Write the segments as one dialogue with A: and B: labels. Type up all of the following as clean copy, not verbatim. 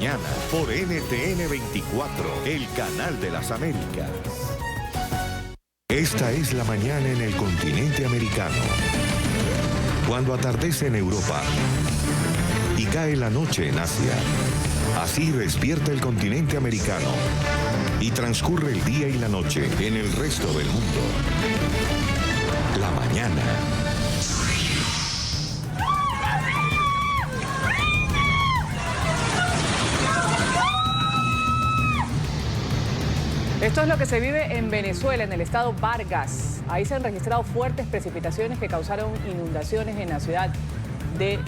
A: Mañana por NTN 24, el canal de las Américas. Esta es la mañana en el continente americano. Cuando atardece en Europa y cae la noche en Asia. Así despierta el continente americano y transcurre el día y la noche en el resto del mundo. La mañana.
B: Esto es lo que se vive en Venezuela, en el estado Vargas. Ahí se han registrado fuertes precipitaciones que causaron inundaciones en la ciudad de...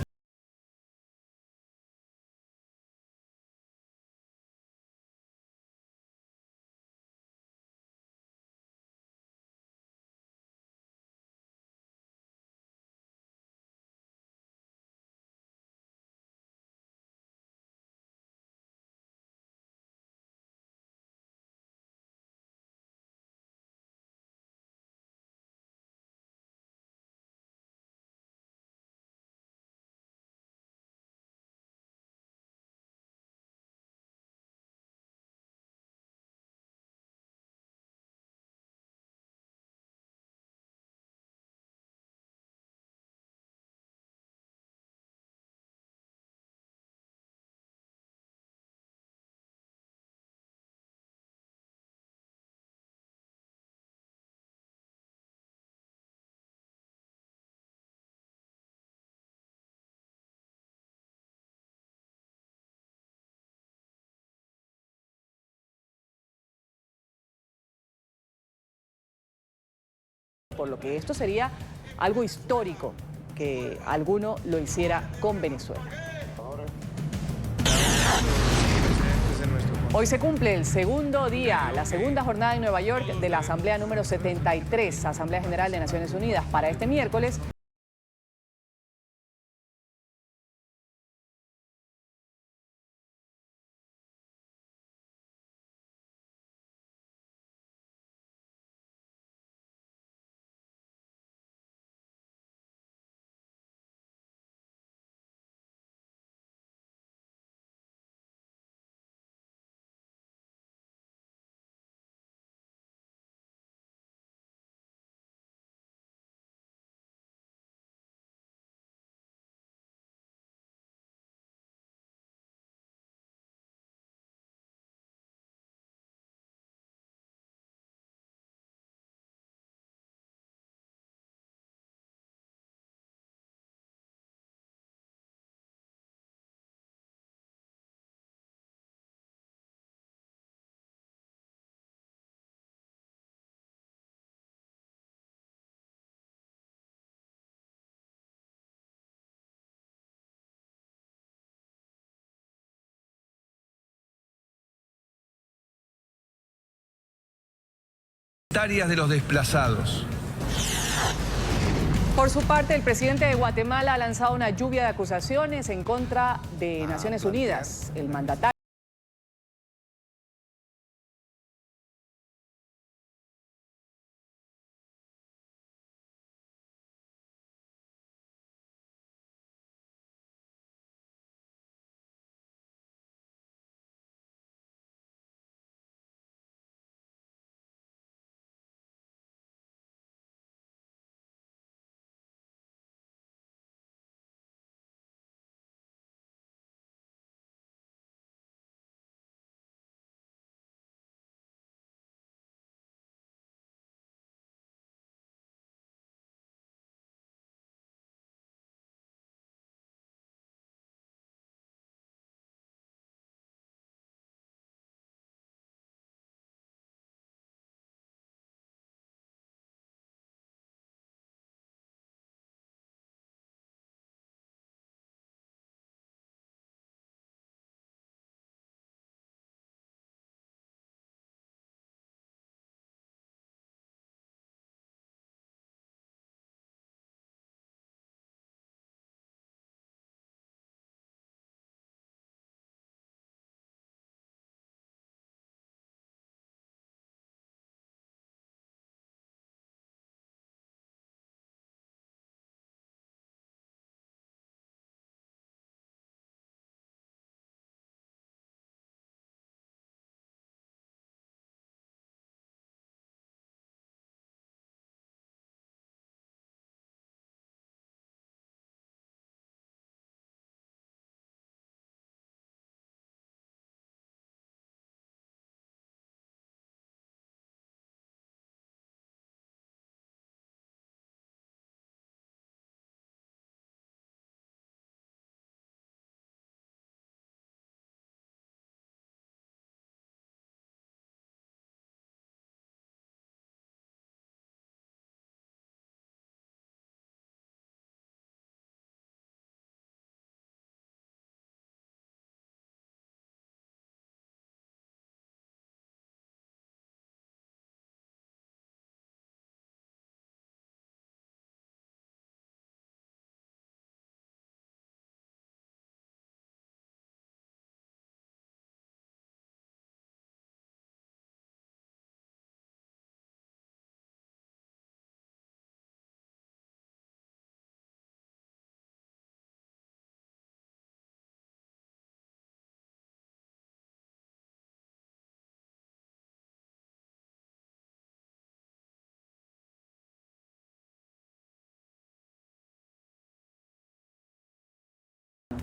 B: Por lo que esto sería algo histórico que alguno lo hiciera con Venezuela. Hoy se cumple el segundo día, la segunda jornada en Nueva York de la Asamblea número 73, Asamblea General de Naciones Unidas. Para este miércoles
C: De los desplazados.
B: por su parte, el presidente de Guatemala ha lanzado una lluvia de acusaciones en contra de Naciones Unidas. El mandatario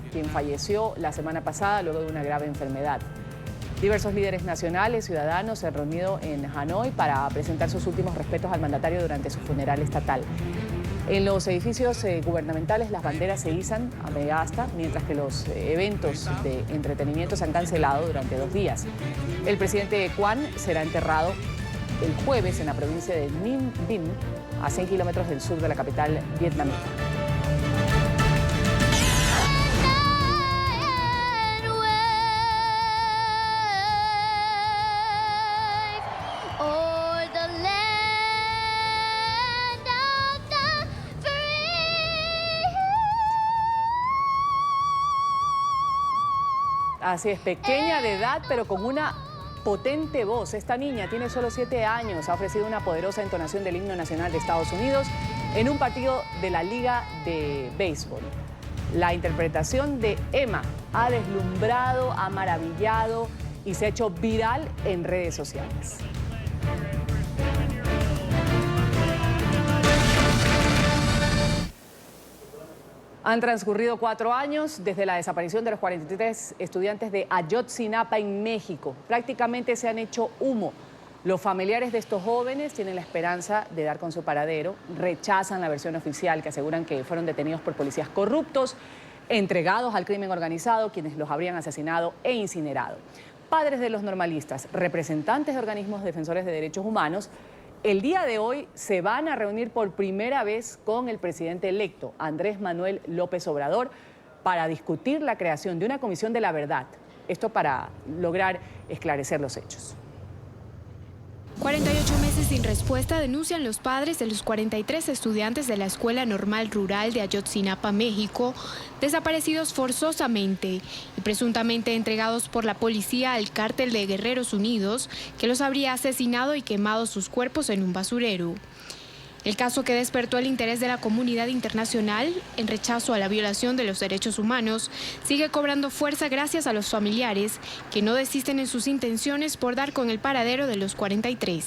B: quien falleció la semana pasada luego de una grave enfermedad. Diversos líderes nacionales, ciudadanos, se han reunido en Hanoi para presentar sus últimos respetos al mandatario durante su funeral estatal. En los edificios gubernamentales las banderas se izan a media asta, mientras que los eventos de entretenimiento se han cancelado durante 2 días. El presidente Quan será enterrado el jueves en la provincia de Ninh Binh, a 100 kilómetros del sur de la capital vietnamita. Así es, pequeña de edad, pero con una potente voz. Esta niña tiene solo 7 años, ha ofrecido una poderosa entonación del himno nacional de Estados Unidos en un partido de la Liga de Béisbol. La interpretación de Emma ha deslumbrado, ha maravillado y se ha hecho viral en redes sociales. Han transcurrido 4 años desde la desaparición de los 43 estudiantes de Ayotzinapa en México. Prácticamente se han hecho humo. Los familiares de estos jóvenes tienen la esperanza de dar con su paradero, rechazan la versión oficial que aseguran que fueron detenidos por policías corruptos, entregados al crimen organizado, quienes los habrían asesinado e incinerado. Padres de los normalistas, representantes de organismos defensores de derechos humanos, el día de hoy se van a reunir por primera vez con el presidente electo, Andrés Manuel López Obrador, para discutir la creación de una comisión de la verdad. Esto para lograr esclarecer los hechos.
D: 48 meses sin respuesta denuncian los padres de los 43 estudiantes de la Escuela Normal Rural de Ayotzinapa, México, desaparecidos forzosamente y presuntamente entregados por la policía al cártel de Guerreros Unidos, que los habría asesinado y quemado sus cuerpos en un basurero. El caso, que despertó el interés de la comunidad internacional en rechazo a la violación de los derechos humanos, sigue cobrando fuerza gracias a los familiares que no desisten en sus intenciones por dar con el paradero de los 43.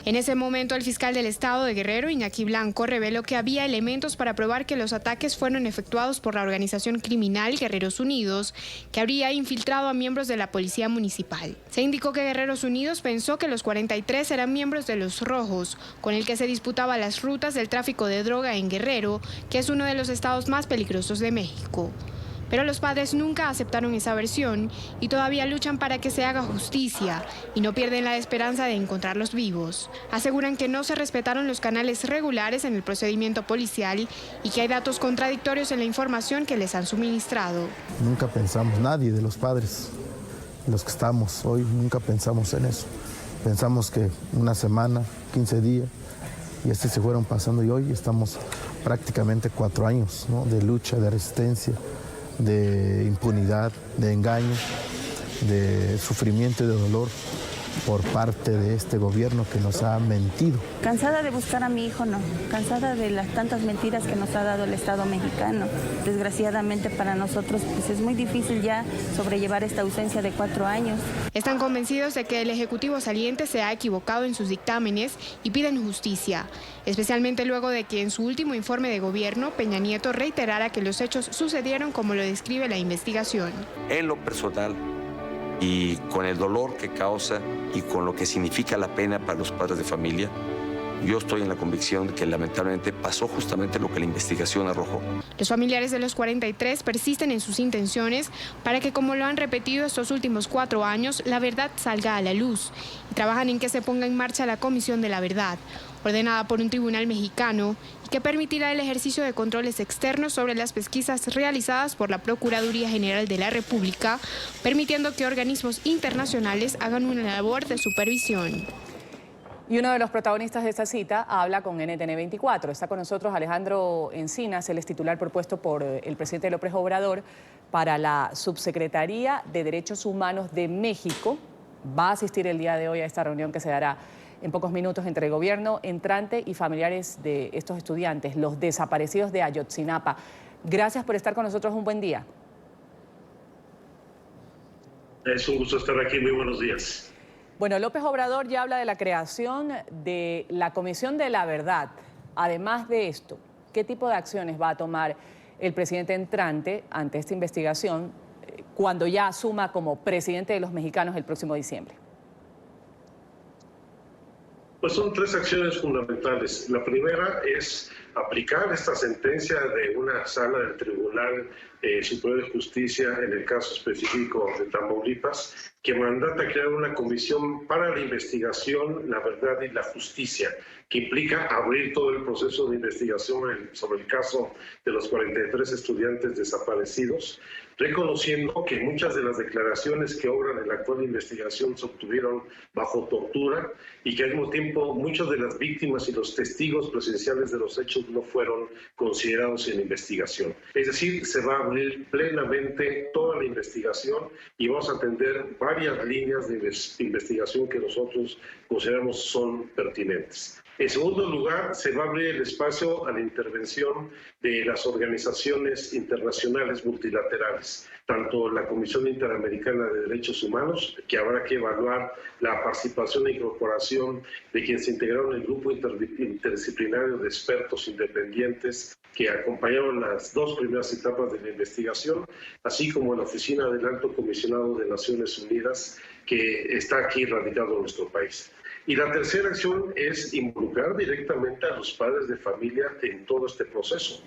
D: En ese momento, el fiscal del estado de Guerrero, Iñaki Blanco, reveló que había elementos para probar que los ataques fueron efectuados por la organización criminal Guerreros Unidos, que habría infiltrado a miembros de la policía municipal. Se indicó que Guerreros Unidos pensó que los 43 eran miembros de los Rojos, con el que se disputaba las rutas del tráfico de droga en Guerrero, que es uno de los estados más peligrosos de México. Pero los padres nunca aceptaron esa versión y todavía luchan para que se haga justicia y no pierden la esperanza de encontrarlos vivos. Aseguran que no se respetaron los canales regulares en el procedimiento policial y que hay datos contradictorios en la información que les han suministrado.
E: Nunca pensamos, nadie de los padres, los que estamos hoy, nunca pensamos en eso. Pensamos que una semana, 15 días, y se fueron pasando y hoy estamos prácticamente 4 años, ¿no?, de lucha, de resistencia, de impunidad, de engaño, de sufrimiento y de dolor por parte de este gobierno que nos ha mentido.
F: Cansada de buscar a mi hijo, no. Cansada de las tantas mentiras que nos ha dado el Estado mexicano. Desgraciadamente para nosotros pues es muy difícil ya sobrellevar esta ausencia de 4 años.
D: Están convencidos de que el Ejecutivo saliente se ha equivocado en sus dictámenes y piden justicia, especialmente luego de que en su último informe de gobierno, Peña Nieto reiterara que los hechos sucedieron como lo describe la investigación.
G: En lo personal, y con el dolor que causa y con lo que significa la pena para los padres de familia, yo estoy en la convicción de que lamentablemente pasó justamente lo que la investigación arrojó.
D: Los familiares de los 43 persisten en sus intenciones para que, como lo han repetido estos últimos 4 años, la verdad salga a la luz y trabajan en que se ponga en marcha la Comisión de la Verdad, ordenada por un tribunal mexicano y que permitirá el ejercicio de controles externos sobre las pesquisas realizadas por la Procuraduría General de la República, permitiendo que organismos internacionales hagan una labor de supervisión.
B: Y uno de los protagonistas de esta cita habla con NTN 24. Está con nosotros Alejandro Encinas, él es titular propuesto por el presidente López Obrador para la Subsecretaría de Derechos Humanos de México. Va a asistir el día de hoy a esta reunión que se dará en pocos minutos entre el gobierno entrante y familiares de estos estudiantes, los desaparecidos de Ayotzinapa. Gracias por estar con nosotros, un buen día.
H: Es un gusto estar aquí, muy buenos días.
B: Bueno, López Obrador ya habla de la creación de la Comisión de la Verdad. Además de esto, ¿qué tipo de acciones va a tomar el presidente entrante ante esta investigación cuando ya asuma como presidente de los mexicanos el próximo diciembre?
H: Pues son tres acciones fundamentales. La primera es aplicar esta sentencia de una sala del Tribunal Superior de Justicia en el caso específico de Tamaulipas, que mandata crear una comisión para la investigación, la verdad y la justicia, que implica abrir todo el proceso de investigación sobre el caso de los 43 estudiantes desaparecidos, reconociendo que muchas de las declaraciones que obran en la actual investigación se obtuvieron bajo tortura y que al mismo tiempo muchas de las víctimas y los testigos presenciales de los hechos no fueron considerados en la investigación. Es decir, se va a abrir plenamente toda la investigación y vamos a atender varias líneas de investigación que nosotros consideramos son pertinentes. En segundo lugar, se va a abrir el espacio a la intervención de las organizaciones internacionales multilaterales, tanto la Comisión Interamericana de Derechos Humanos, que habrá que evaluar la participación e incorporación de quienes integraron el grupo interdisciplinario de expertos independientes que acompañaron las dos primeras etapas de la investigación, así como la Oficina del Alto Comisionado de Naciones Unidas, que está aquí radicado en nuestro país. Y la tercera acción es involucrar directamente a los padres de familia en todo este proceso.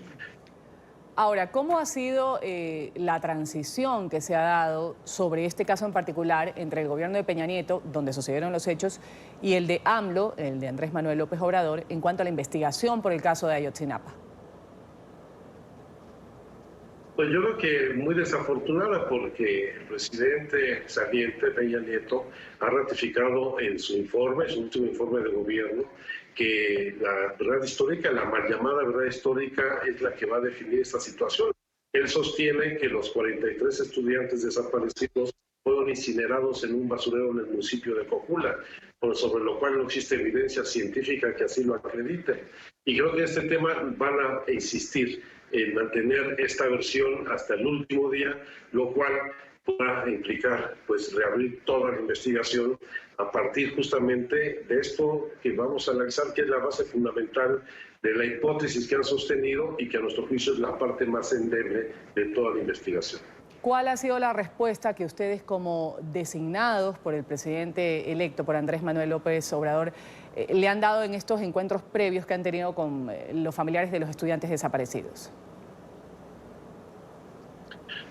B: Ahora, ¿cómo ha sido la transición que se ha dado sobre este caso en particular entre el gobierno de Peña Nieto, donde sucedieron los hechos, y el de AMLO, el de Andrés Manuel López Obrador, en cuanto a la investigación por el caso de Ayotzinapa?
H: Pues yo creo que muy desafortunada, porque el presidente saliente, Peña Nieto, ha ratificado en su informe, su último informe de gobierno, que la verdad histórica, la mal llamada verdad histórica, es la que va a definir esta situación. Él sostiene que los 43 estudiantes desaparecidos fueron incinerados en un basurero en el municipio de Cojula, sobre lo cual no existe evidencia científica que así lo acredite. Y creo que en este tema van a insistir en mantener esta versión hasta el último día, lo cual podrá implicar pues reabrir toda la investigación a partir justamente de esto que vamos a analizar, que es la base fundamental de la hipótesis que han sostenido y que a nuestro juicio es la parte más endeble de toda la investigación.
B: ¿Cuál ha sido la respuesta que ustedes, como designados por el presidente electo, por Andrés Manuel López Obrador, le han dado en estos encuentros previos que han tenido con los familiares de los estudiantes desaparecidos?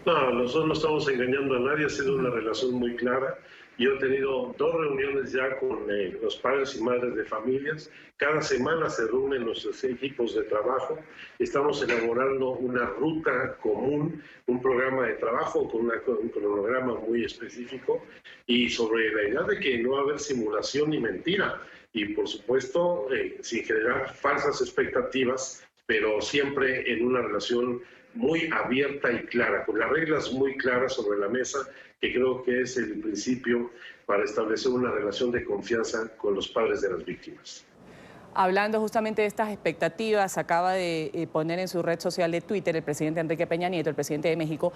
H: No, nosotros no estamos engañando a nadie, ha sido una relación muy clara. Yo he tenido 2 reuniones ya con los padres y madres de familias. Cada semana se reúnen nuestros equipos de trabajo. Estamos elaborando una ruta común, un programa de trabajo con un cronograma muy específico y sobre la idea de que no va a haber simulación ni mentira. Y por supuesto, sin generar falsas expectativas, pero siempre en una relación muy abierta y clara, con las reglas muy claras sobre la mesa, que creo que es el principio para establecer una relación de confianza con los padres de las víctimas.
B: Hablando justamente de estas expectativas, acaba de poner en su red social de Twitter el presidente Enrique Peña Nieto, el presidente de México,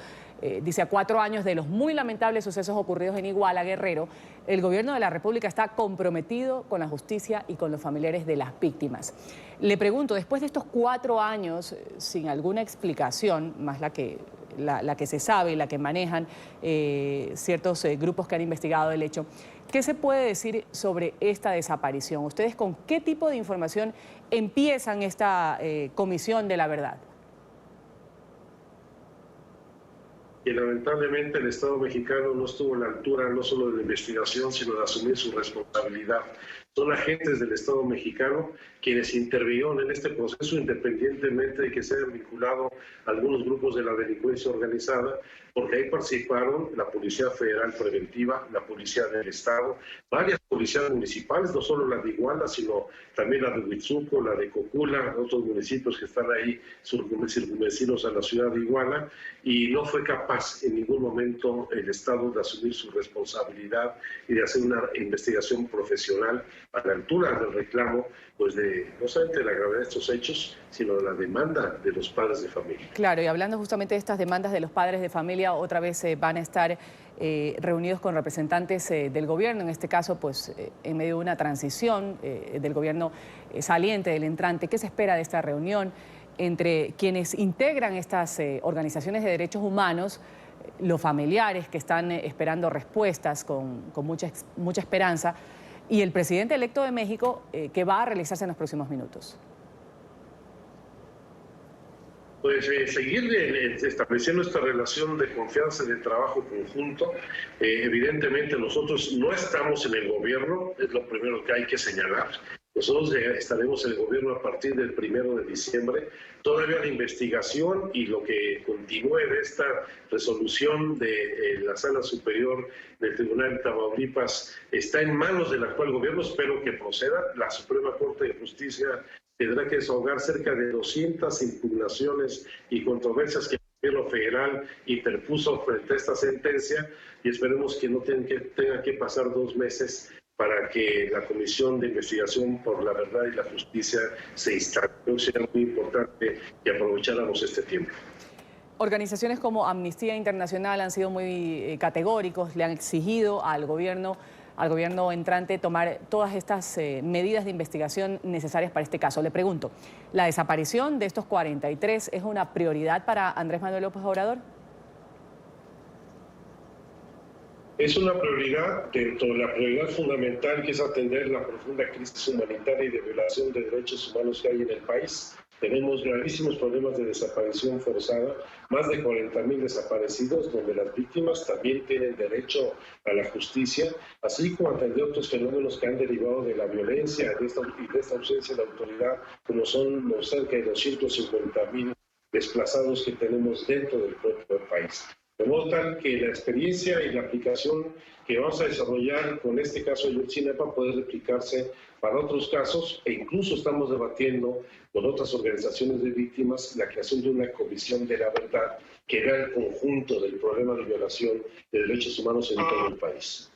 B: dice: a 4 años de los muy lamentables sucesos ocurridos en Iguala, Guerrero, el gobierno de la República está comprometido con la justicia y con los familiares de las víctimas. Le pregunto, después de estos 4 años sin alguna explicación, más la que se sabe y la que manejan ciertos grupos que han investigado el hecho, ¿qué se puede decir sobre esta desaparición? ¿Ustedes con qué tipo de información empiezan esta comisión de la verdad?
H: Y lamentablemente el Estado mexicano no estuvo a la altura no solo de la investigación, sino de asumir su responsabilidad. Son agentes del Estado mexicano quienes intervinieron en este proceso, independientemente de que se hayan vinculado a algunos grupos de la delincuencia organizada, porque ahí participaron la Policía Federal Preventiva, la Policía del Estado, varias policías municipales, no solo la de Iguala, sino también la de Huitzuco, la de Cocula, otros municipios que están ahí circunvecinos a la ciudad de Iguala, y no fue capaz en ningún momento el Estado de asumir su responsabilidad y de hacer una investigación profesional a la altura del reclamo, pues de no solamente de la gravedad de estos hechos, sino de la demanda de los padres de familia.
B: Claro, y hablando justamente de estas demandas de los padres de familia, otra vez van a estar reunidos con representantes del gobierno, en este caso pues en medio de una transición del gobierno saliente, del entrante. ¿Qué se espera de esta reunión? entre quienes integran estas organizaciones de derechos humanos, los familiares que están esperando respuestas con mucha esperanza, y el presidente electo de México, que va a realizarse en los próximos minutos.
H: Pues seguir estableciendo esta relación de confianza y de trabajo conjunto. Evidentemente nosotros no estamos en el gobierno, es lo primero que hay que señalar. Nosotros estaremos en el gobierno a partir del 1 de diciembre. Todavía la investigación y lo que continúe de esta resolución de la Sala Superior del Tribunal de Tamaulipas está en manos del actual gobierno. Espero que proceda. La Suprema Corte de Justicia tendrá que desahogar cerca de 200 impugnaciones y controversias que el gobierno federal interpuso frente a esta sentencia, y esperemos que no tenga que pasar 2 meses para que la Comisión de Investigación por la Verdad y la Justicia se instale. Creo que sería muy importante que aprovecháramos este tiempo.
B: Organizaciones como Amnistía Internacional han sido muy categóricos, le han exigido al gobierno entrante tomar todas estas medidas de investigación necesarias para este caso. Le pregunto, ¿la desaparición de estos 43 es una prioridad para Andrés Manuel López Obrador?
H: Es una prioridad dentro de la prioridad fundamental, que es atender la profunda crisis humanitaria y de violación de derechos humanos que hay en el país. Tenemos gravísimos problemas de desaparición forzada, más de 40,000 desaparecidos, donde las víctimas también tienen derecho a la justicia, así como atender otros fenómenos que han derivado de la violencia y de esta ausencia de autoridad, como son los cerca de 250,000 desplazados que tenemos dentro del propio país. De modo tal que la experiencia y la aplicación que vamos a desarrollar con este caso de Ayotzinapa puede replicarse para otros casos, e incluso estamos debatiendo con otras organizaciones de víctimas la creación de una comisión de la verdad que vea el conjunto del problema de violación de derechos humanos en todo el país.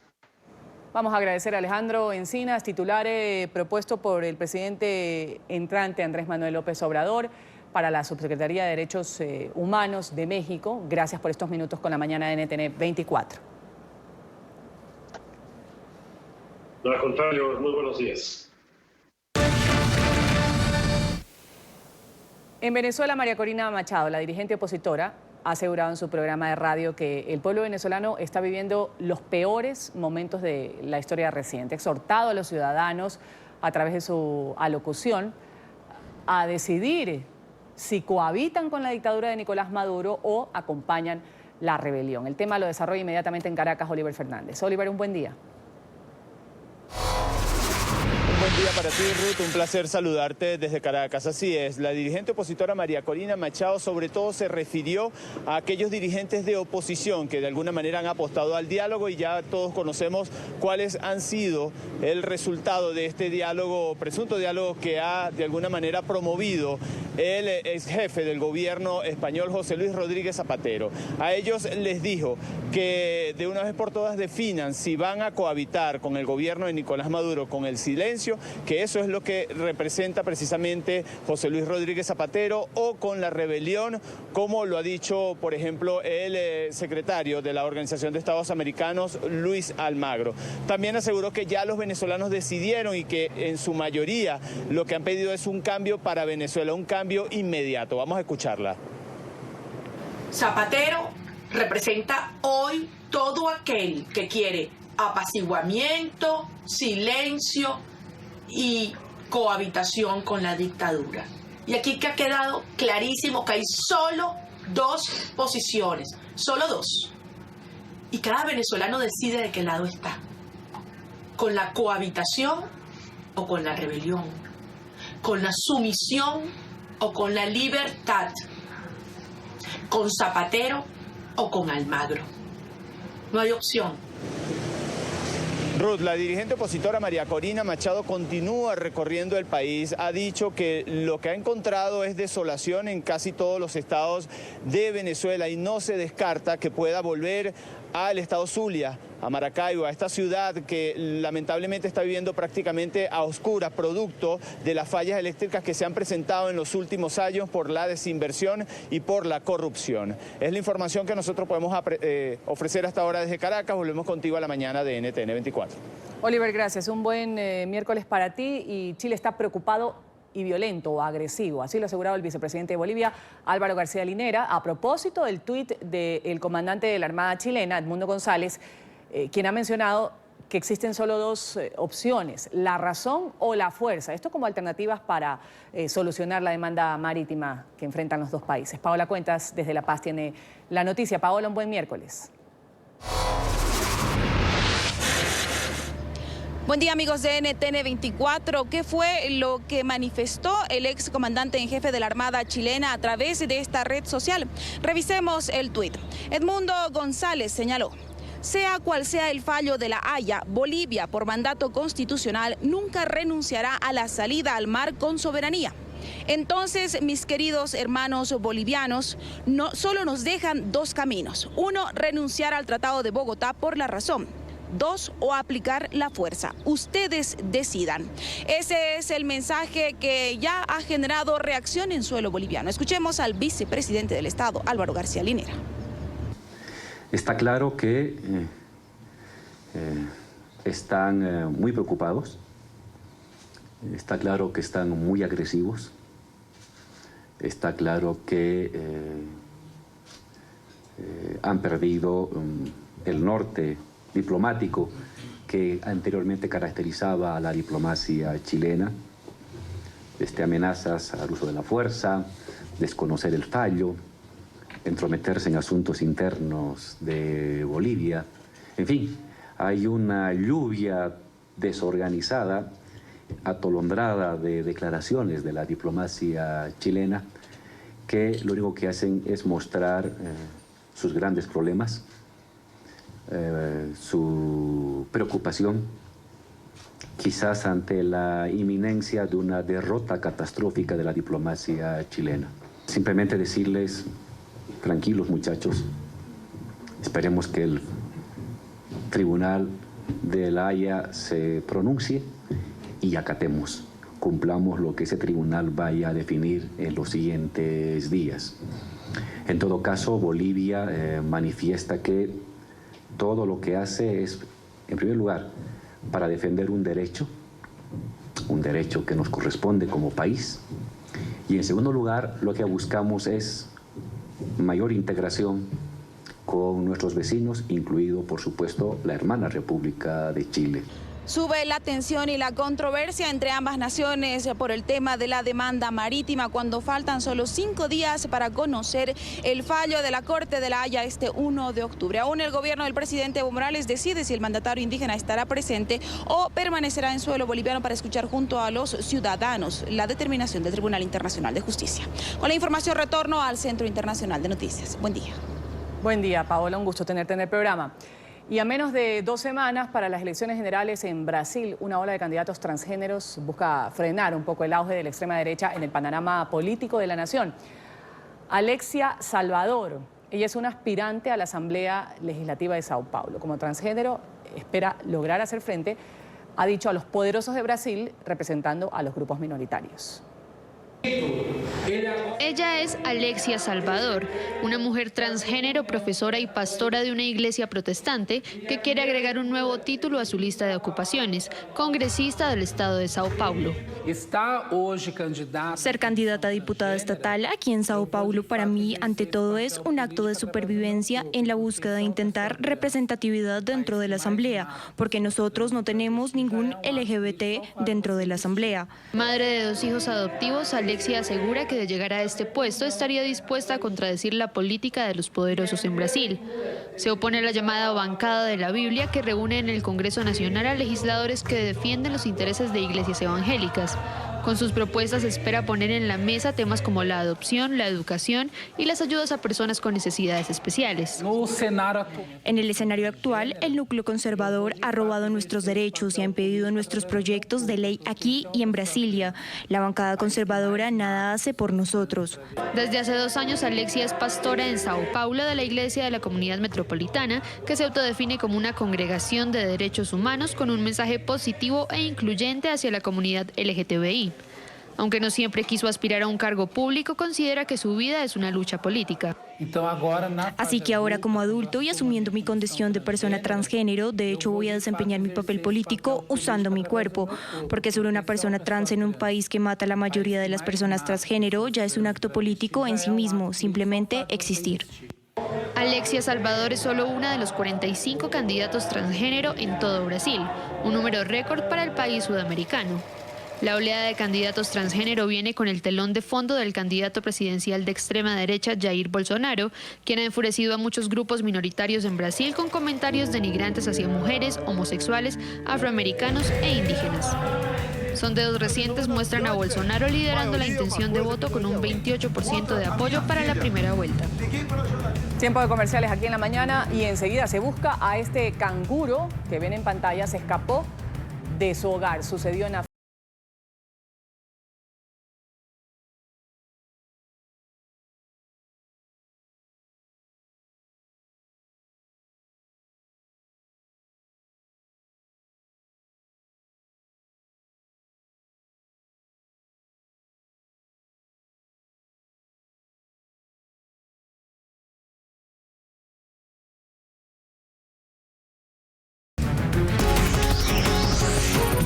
B: Vamos a agradecer a Alejandro Encinas, titular propuesto por el presidente entrante Andrés Manuel López Obrador para la Subsecretaría de Derechos Humanos de México. Gracias por estos minutos con la mañana de NTN 24.
H: No, al contrario, muy buenos días.
B: En Venezuela, María Corina Machado, la dirigente opositora, ha asegurado en su programa de radio que el pueblo venezolano está viviendo los peores momentos de la historia reciente. Ha exhortado a los ciudadanos, a través de su alocución, a decidir si cohabitan con la dictadura de Nicolás Maduro o acompañan la rebelión. El tema lo desarrolla inmediatamente en Caracas Oliver Fernández. Oliver, un buen día.
I: Buen día para ti, Ruth. Un placer saludarte desde Caracas. Así es, la dirigente opositora María Corina Machado sobre todo se refirió a aquellos dirigentes de oposición que de alguna manera han apostado al diálogo, y ya todos conocemos cuáles han sido el resultado de este diálogo, presunto diálogo que ha de alguna manera promovido el ex jefe del gobierno español, José Luis Rodríguez Zapatero. A ellos les dijo que de una vez por todas definan si van a cohabitar con el gobierno de Nicolás Maduro con el silencio, que eso es lo que representa precisamente José Luis Rodríguez Zapatero, o con la rebelión, como lo ha dicho, por ejemplo, el secretario de la Organización de Estados Americanos, Luis Almagro. También aseguró que ya los venezolanos decidieron y que en su mayoría lo que han pedido es un cambio para Venezuela, un cambio inmediato. Vamos a escucharla.
J: Zapatero representa hoy todo aquel que quiere apaciguamiento, silencio y cohabitación con la dictadura. Y aquí que ha quedado clarísimo que hay solo 2 posiciones, solo 2. Y cada venezolano decide de qué lado está, con la cohabitación o con la rebelión, con la sumisión o con la libertad, con Zapatero o con Almagro. No hay opción.
I: Ruth, la dirigente opositora María Corina Machado continúa recorriendo el país. Ha dicho que lo que ha encontrado es desolación en casi todos los estados de Venezuela, y no se descarta que pueda volver al estado Zulia, a Maracaibo, a esta ciudad que lamentablemente está viviendo prácticamente a oscuras, producto de las fallas eléctricas que se han presentado en los últimos años por la desinversión y por la corrupción. Es la información que nosotros podemos ofrecer hasta ahora desde Caracas. Volvemos contigo a la mañana de NTN 24.
B: Oliver, gracias. Un buen miércoles para ti. Y Chile está preocupado y violento o agresivo. Así lo ha asegurado el vicepresidente de Bolivia, Álvaro García Linera, a propósito del tuit del comandante de la Armada chilena, Edmundo González, quien ha mencionado que existen solo dos opciones, la razón o la fuerza. Esto como alternativas para solucionar la demanda marítima que enfrentan los dos países. Paola Cuentas, desde La Paz, tiene la noticia. Paola, un buen miércoles.
K: Buen día, amigos de NTN 24. ¿Qué fue lo que manifestó el ex comandante en jefe de la Armada chilena a través de esta red social? Revisemos el tuit. Edmundo González señaló: sea cual sea el fallo de La Haya, Bolivia, por mandato constitucional, nunca renunciará a la salida al mar con soberanía. Entonces, mis queridos hermanos bolivianos, solo nos dejan dos caminos. Uno, renunciar al Tratado de Bogotá por la razón. Dos, o aplicar la fuerza. Ustedes decidan. Ese es el mensaje que ya ha generado reacción en suelo boliviano. Escuchemos al vicepresidente del Estado, Álvaro García Linera.
L: Está claro que están muy preocupados, está claro que están muy agresivos, está claro que han perdido el norte diplomático que anteriormente caracterizaba a la diplomacia chilena, amenazas al uso de la fuerza, desconocer el fallo, entrometerse en asuntos internos de Bolivia. En fin, hay una lluvia desorganizada, atolondrada de declaraciones de la diplomacia chilena que lo único que hacen es mostrar sus grandes problemas, su preocupación, quizás ante la inminencia de una derrota catastrófica de la diplomacia chilena. Simplemente decirles: tranquilos, muchachos, esperemos que el Tribunal de La Haya se pronuncie y acatemos, cumplamos lo que ese tribunal vaya a definir en los siguientes días. En todo caso, Bolivia manifiesta que todo lo que hace es, en primer lugar, para defender un derecho que nos corresponde como país, y en segundo lugar, lo que buscamos es mayor integración con nuestros vecinos, incluido, por supuesto, la hermana República de Chile.
K: Sube la tensión y la controversia entre ambas naciones por el tema de la demanda marítima cuando faltan solo 5 días para conocer el fallo de la Corte de La Haya este 1 de octubre. Aún el gobierno del presidente Evo Morales decide si el mandatario indígena estará presente o permanecerá en suelo boliviano para escuchar junto a los ciudadanos la determinación del Tribunal Internacional de Justicia. Con la información retorno al Centro Internacional de Noticias. Buen día.
B: Buen día, Paola, un gusto tenerte en el programa. Y a menos de 2 semanas para las elecciones generales en Brasil, una ola de candidatos transgéneros busca frenar un poco el auge de la extrema derecha en el panorama político de la nación. Alexia Salvador, ella es una aspirante a la Asamblea Legislativa de Sao Paulo. Como transgénero, espera lograr hacer frente, ha dicho, a los poderosos de Brasil, representando a los grupos minoritarios.
D: Ella es Alexia Salvador, una mujer transgénero, profesora y pastora de una iglesia protestante que quiere agregar un nuevo título a su lista de ocupaciones, congresista del estado de Sao Paulo.
M: Ser candidata a diputada estatal aquí en Sao Paulo para mí, ante todo, es un acto de supervivencia en la búsqueda de intentar representatividad dentro de la Asamblea, porque nosotros no tenemos ningún LGBT dentro de la Asamblea.
D: Madre de 2 hijos adoptivos, Alexia asegura que de llegar a este puesto estaría dispuesta a contradecir la política de los poderosos en Brasil. Se opone a la llamada bancada de la Biblia, que reúne en el Congreso Nacional a legisladores que defienden los intereses de iglesias evangélicas. Con sus propuestas espera poner en la mesa temas como la adopción, la educación y las ayudas a personas con necesidades especiales.
M: En el escenario actual, el núcleo conservador ha robado nuestros derechos y ha impedido nuestros proyectos de ley aquí y en Brasilia. La bancada conservadora nada hace por nosotros.
D: Desde hace 2 años, Alexia es pastora en Sao Paulo de la Iglesia de la Comunidad Metropolitana, que se autodefine como una congregación de derechos humanos con un mensaje positivo e incluyente hacia la comunidad LGTBI. Aunque no siempre quiso aspirar a un cargo público, considera que su vida es una lucha política.
M: Así que ahora, como adulto y asumiendo mi condición de persona transgénero, de hecho voy a desempeñar mi papel político usando mi cuerpo, porque ser una persona trans en un país que mata a la mayoría de las personas transgénero ya es un acto político en sí mismo, simplemente existir.
D: Alexia Salvador es solo una de los 45 candidatos transgénero en todo Brasil, un número récord para el país sudamericano. La oleada de candidatos transgénero viene con el telón de fondo del candidato presidencial de extrema derecha Jair Bolsonaro, quien ha enfurecido a muchos grupos minoritarios en Brasil con comentarios denigrantes hacia mujeres, homosexuales, afroamericanos e indígenas. Sondeos recientes muestran a Bolsonaro liderando la intención de voto con un 28% de apoyo para la primera vuelta.
B: Tiempo de comerciales aquí en la mañana y enseguida se busca a este canguro que ven en pantalla. Se escapó de su hogar. Sucedió en África.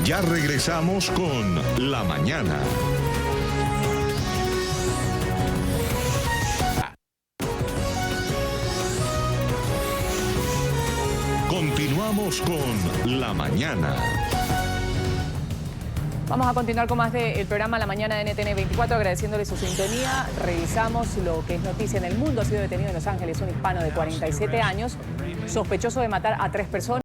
A: Ya regresamos con La Mañana. Continuamos con La Mañana.
B: Vamos a continuar con más del programa La Mañana de NTN 24, agradeciéndole su sintonía. Revisamos lo que es noticia en el mundo. Ha sido detenido en Los Ángeles un hispano de 47 años, sospechoso de matar a 3 personas.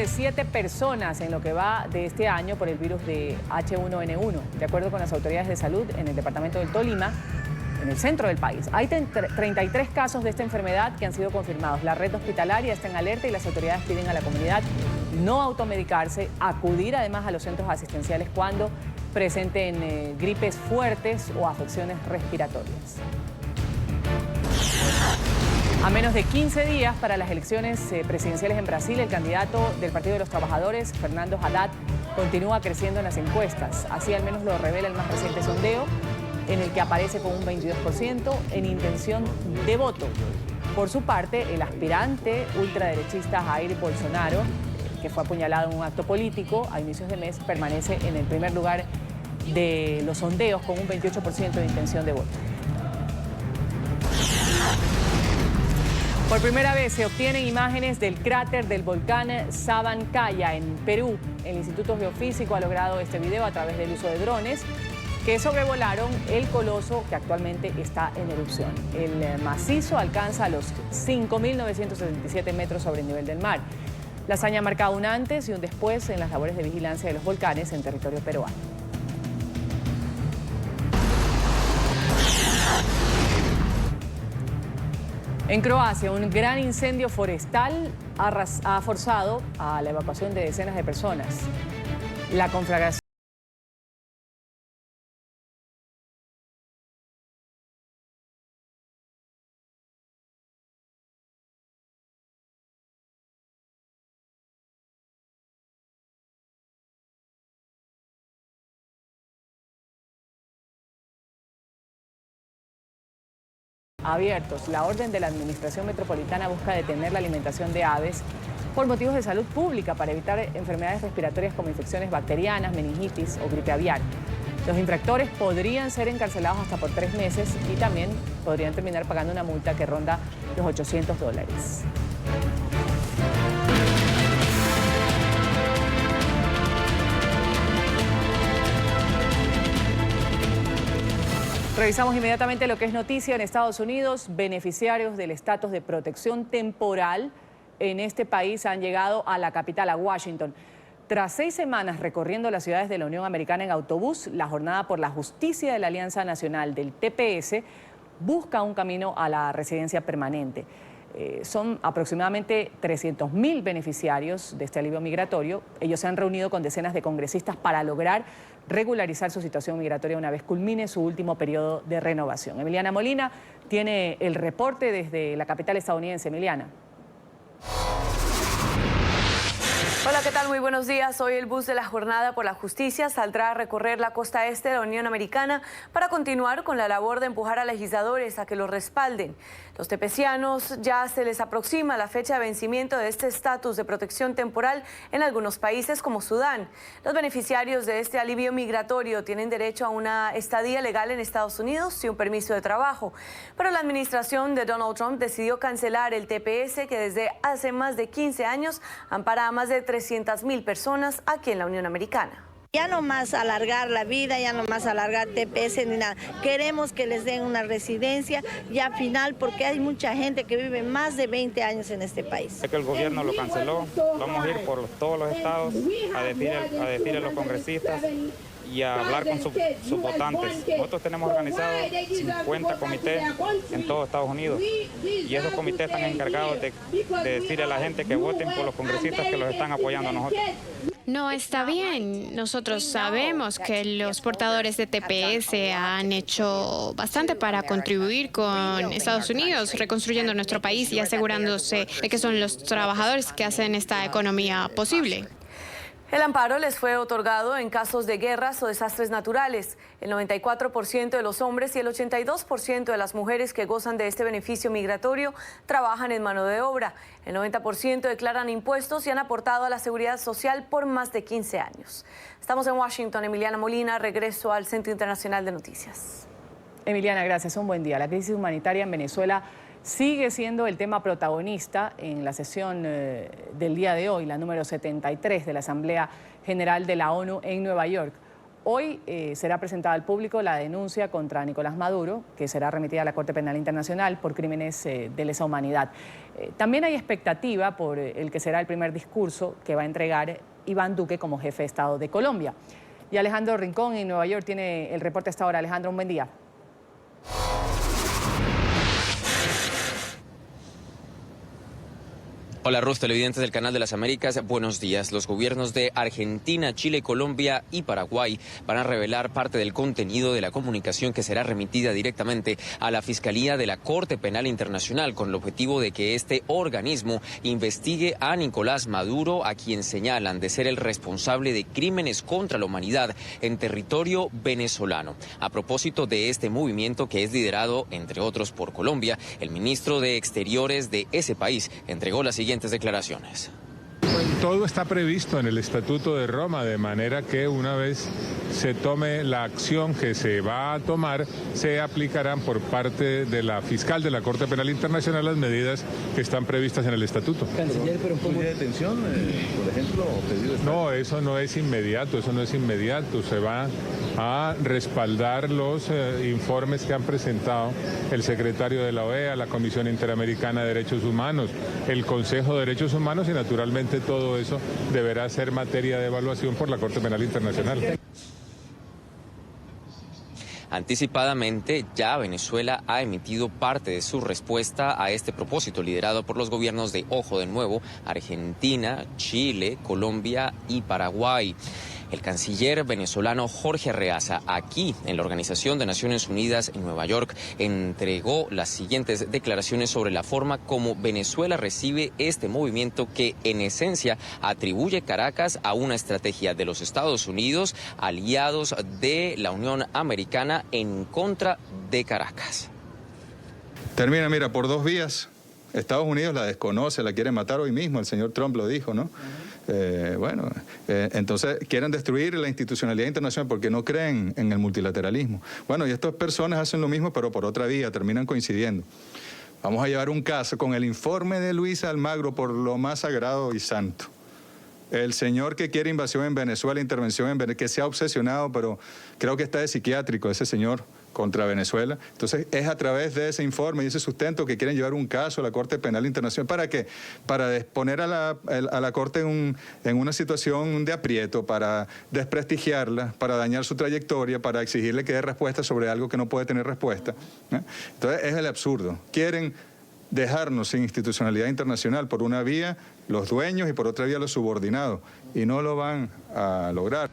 B: De 7 personas en lo que va de este año por el virus de H1N1, de acuerdo con las autoridades de salud en el departamento del Tolima, en el centro del país. Hay 33 casos de esta enfermedad que han sido confirmados. La red hospitalaria está en alerta y las autoridades piden a la comunidad no automedicarse, acudir además a los centros asistenciales cuando presenten gripes fuertes o afecciones respiratorias. A menos de 15 días para las elecciones presidenciales en Brasil, el candidato del Partido de los Trabajadores, Fernando Haddad, continúa creciendo en las encuestas. Así al menos lo revela el más reciente sondeo, en el que aparece con un 22% en intención de voto. Por su parte, el aspirante ultraderechista Jair Bolsonaro, que fue apuñalado en un acto político a inicios de mes, permanece en el primer lugar de los sondeos con un 28% de intención de voto. Por primera vez se obtienen imágenes del cráter del volcán Sabancaya en Perú. El Instituto Geofísico ha logrado este video a través del uso de drones que sobrevolaron el coloso que actualmente está en erupción. El macizo alcanza los 5.977 metros sobre el nivel del mar. La hazaña ha marcado un antes y un después en las labores de vigilancia de los volcanes en territorio peruano. En Croacia, un gran incendio forestal ha forzado a la evacuación de decenas de personas. La conflagración abiertos. La orden de la Administración Metropolitana busca detener la alimentación de aves por motivos de salud pública para evitar enfermedades respiratorias como infecciones bacterianas, meningitis o gripe aviar. Los infractores podrían ser encarcelados hasta por 3 meses y también podrían terminar pagando una multa que ronda los $800. Revisamos inmediatamente lo que es noticia en Estados Unidos. Beneficiarios del estatus de protección temporal en este país han llegado a la capital, a Washington. Tras 6 semanas recorriendo las ciudades de la Unión Americana en autobús, la Jornada por la Justicia de la Alianza Nacional del TPS busca un camino a la residencia permanente. Son aproximadamente 300.000 beneficiarios de este alivio migratorio. Ellos se han reunido con decenas de congresistas para lograr regularizar su situación migratoria una vez culmine su último periodo de renovación. Emiliana Molina tiene el reporte desde la capital estadounidense. Emiliana.
N: Hola, ¿qué tal? Muy buenos días. Hoy el bus de la Jornada por la Justicia saldrá a recorrer la costa este de la Unión Americana para continuar con la labor de empujar a legisladores a que los respalden. Los tepecianos ya se les aproxima la fecha de vencimiento de este estatus de protección temporal en algunos países como Sudán. Los beneficiarios de este alivio migratorio tienen derecho a una estadía legal en Estados Unidos y un permiso de trabajo. Pero la administración de Donald Trump decidió cancelar el TPS que desde hace más de 15 años ampara a más de 300.000 personas aquí en la Unión Americana.
O: Ya no más alargar la vida, ya no más alargar TPS ni nada. Queremos que les den una residencia ya final porque hay mucha gente que vive más de 20 años en este país.
P: Es que el gobierno lo canceló, vamos a ir por todos los estados a decir a los congresistas y a hablar con sus votantes. Nosotros tenemos organizados 50 comités en todo Estados Unidos y esos comités están encargados de decirle a la gente que voten por los congresistas que los están apoyando a nosotros.
D: No está bien. Nosotros sabemos que los portadores de TPS han hecho bastante para contribuir con Estados Unidos, reconstruyendo nuestro país y asegurándose de que son los trabajadores que hacen esta economía posible.
N: El amparo les fue otorgado en casos de guerras o desastres naturales. El 94% de los hombres y el 82% de las mujeres que gozan de este beneficio migratorio trabajan en mano de obra. El 90% declaran impuestos y han aportado a la seguridad social por más de 15 años. Estamos en Washington. Emiliana Molina, regreso al Centro Internacional de Noticias.
B: Emiliana, gracias. Un buen día. La crisis humanitaria en Venezuela sigue siendo el tema protagonista en la sesión del día de hoy, la número 73 de la Asamblea General de la ONU en Nueva York. Hoy será presentada al público la denuncia contra Nicolás Maduro, que será remitida a la Corte Penal Internacional por crímenes de lesa humanidad. También hay expectativa por el que será el primer discurso que va a entregar Iván Duque como jefe de Estado de Colombia. Y Alejandro Rincón en Nueva York tiene el reporte hasta ahora. Alejandro, un buen día.
Q: Hola Ruth, televidentes del Canal de las Américas, buenos días. Los gobiernos de Argentina, Chile, Colombia y Paraguay van a revelar parte del contenido de la comunicación que será remitida directamente a la Fiscalía de la Corte Penal Internacional con el objetivo de que este organismo investigue a Nicolás Maduro, a quien señalan de ser el responsable de crímenes contra la humanidad en territorio venezolano. A propósito de este movimiento que es liderado, entre otros, por Colombia, el ministro de Exteriores de ese país entregó las siguientes declaraciones.
R: Todo está previsto en el Estatuto de Roma, de manera que una vez se tome la acción que se va a tomar, se aplicarán por parte de la fiscal de la Corte Penal Internacional las medidas que están previstas en el Estatuto.
S: Canciller, pero un poco de detención, por ejemplo, pedido de...
R: No, eso no es inmediato, se va a respaldar los informes que han presentado el secretario de la OEA, la Comisión Interamericana de Derechos Humanos, el Consejo de Derechos Humanos y naturalmente todo eso deberá ser materia de evaluación por la Corte Penal Internacional.
Q: Anticipadamente, ya Venezuela ha emitido parte de su respuesta a este propósito, liderado por los gobiernos de, ojo de nuevo, Argentina, Chile, Colombia y Paraguay. El canciller venezolano Jorge Arreaza, aquí en la Organización de Naciones Unidas en Nueva York, entregó las siguientes declaraciones sobre la forma como Venezuela recibe este movimiento que, en esencia, atribuye Caracas a una estrategia de los Estados Unidos, aliados de la Unión Americana, en contra de Caracas.
T: Termina, mira, por dos vías. Estados Unidos la desconoce, la quiere matar hoy mismo, el señor Trump lo dijo, ¿no? Entonces quieren destruir la institucionalidad internacional porque no creen en el multilateralismo. Bueno, y estas personas hacen lo mismo, pero por otra vía, terminan coincidiendo. Vamos a llevar un caso con el informe de Luis Almagro por lo más sagrado y santo. El señor que quiere invasión en Venezuela, intervención en Venezuela, que se ha obsesionado, pero creo que está de psiquiátrico ese señor, contra Venezuela. Entonces, es a través de ese informe y ese sustento que quieren llevar un caso a la Corte Penal Internacional. ¿Para qué? Para exponer a la Corte en una situación de aprieto, para desprestigiarla, para dañar su trayectoria, para exigirle que dé respuesta sobre algo que no puede tener respuesta. Entonces, es el absurdo. Quieren dejarnos sin institucionalidad internacional por una vía los dueños y por otra vía los subordinados, y no lo van a lograr.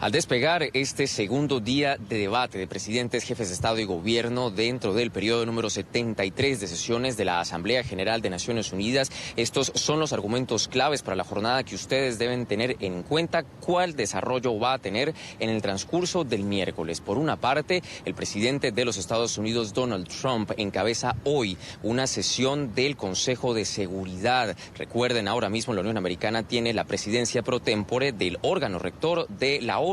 Q: Al despegar este segundo día de debate de presidentes, jefes de Estado y Gobierno dentro del periodo número 73 de sesiones de la Asamblea General de Naciones Unidas, estos son los argumentos claves para la jornada que ustedes deben tener en cuenta cuál desarrollo va a tener en el transcurso del miércoles. Por una parte, el presidente de los Estados Unidos, Donald Trump, encabeza hoy una sesión del Consejo de Seguridad. Recuerden, ahora mismo la Unión Americana tiene la presidencia pro tempore del órgano rector de la ONU.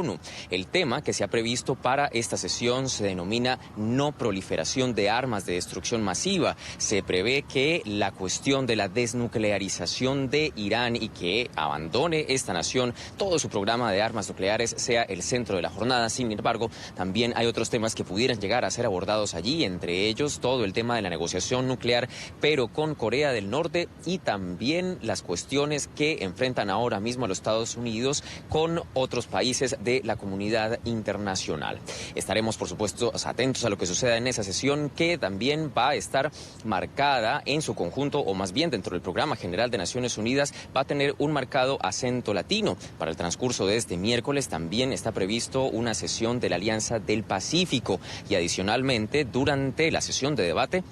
Q: El tema que se ha previsto para esta sesión se denomina no proliferación de armas de destrucción masiva. Se prevé que la cuestión de la desnuclearización de Irán y que abandone esta nación todo su programa de armas nucleares sea el centro de la jornada. Sin embargo, también hay otros temas que pudieran llegar a ser abordados allí, entre ellos todo el tema de la negociación nuclear, pero con Corea del Norte, y también las cuestiones que enfrentan ahora mismo a los Estados Unidos con otros países de la comunidad internacional. Estaremos, por supuesto, atentos a lo que suceda en esa sesión, que también va a estar marcada en su conjunto, o más bien dentro del Programa General de Naciones Unidas, va a tener un marcado acento latino. Para el transcurso de este miércoles también está previsto una sesión de la Alianza del Pacífico, y adicionalmente, durante la sesión de debate,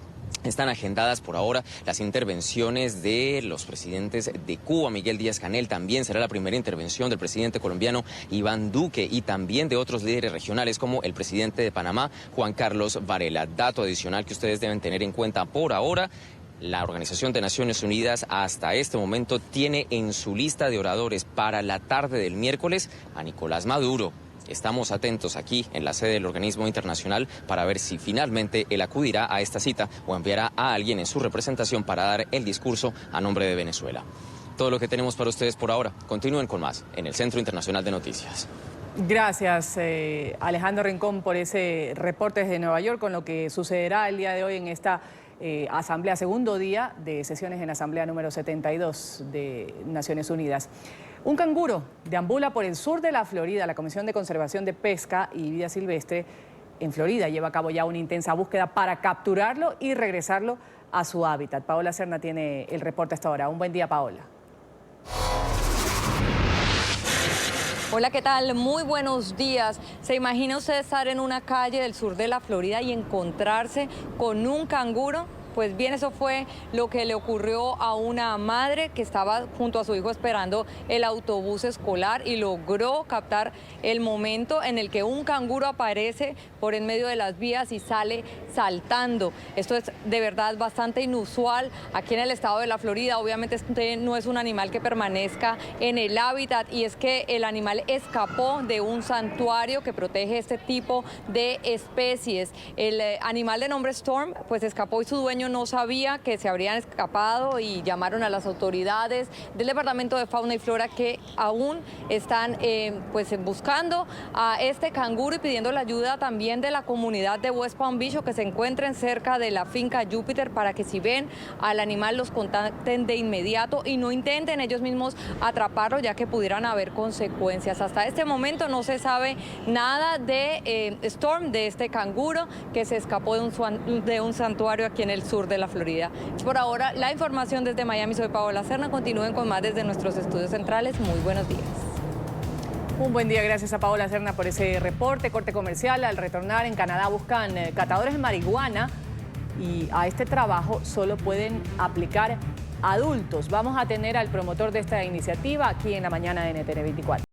Q: están agendadas por ahora las intervenciones de los presidentes de Cuba, Miguel Díaz-Canel. También será la primera intervención del presidente colombiano Iván Duque, y también de otros líderes regionales como el presidente de Panamá, Juan Carlos Varela. Dato adicional que ustedes deben tener en cuenta por ahora: la Organización de Naciones Unidas hasta este momento tiene en su lista de oradores para la tarde del miércoles a Nicolás Maduro. Estamos atentos aquí en la sede del organismo internacional para ver si finalmente él acudirá a esta cita o enviará a alguien en su representación para dar el discurso a nombre de Venezuela. Todo lo que tenemos para ustedes por ahora. Continúen con más en el Centro Internacional de Noticias.
B: Gracias, Alejandro Rincón, por ese reporte desde Nueva York con lo que sucederá el día de hoy en esta asamblea, segundo día de sesiones en la asamblea número 72 de Naciones Unidas. Un canguro deambula por el sur de la Florida. La Comisión de Conservación de Pesca y Vida Silvestre en Florida lleva a cabo ya una intensa búsqueda para capturarlo y regresarlo a su hábitat. Paola Serna tiene el reporte hasta ahora. Un buen día, Paola.
U: Hola, ¿qué tal? Muy buenos días. ¿Se imagina usted estar en una calle del sur de la Florida y encontrarse con un canguro? Pues bien, eso fue lo que le ocurrió a una madre que estaba junto a su hijo esperando el autobús escolar y logró captar el momento en el que un canguro aparece por en medio de las vías y sale saltando. Esto es de verdad bastante inusual aquí en el estado de la Florida. Obviamente este no es un animal que permanezca en el hábitat, y es que el animal escapó de un santuario que protege este tipo de especies. El animal de nombre Storm pues escapó y su dueño no sabía que se habrían escapado, y llamaron a las autoridades del Departamento de Fauna y Flora, que aún están pues buscando a este canguro y pidiendo la ayuda también de la comunidad de West Palm Beach, o que se encuentren cerca de la finca Júpiter, para que si ven al animal los contacten de inmediato y no intenten ellos mismos atraparlo, ya que pudieran haber consecuencias. Hasta este momento no se sabe nada de Storm, de este canguro que se escapó de un santuario aquí en el sur de la Florida. Por ahora, la información desde Miami. Soy Paola Serna. Continúen con más desde nuestros estudios centrales. Muy buenos días.
B: Un buen día, gracias a Paola Serna por ese reporte. Corte comercial. Al retornar, en Canadá buscan catadores de marihuana, y a este trabajo solo pueden aplicar adultos. Vamos a tener al promotor de esta iniciativa aquí en la mañana de NTN 24.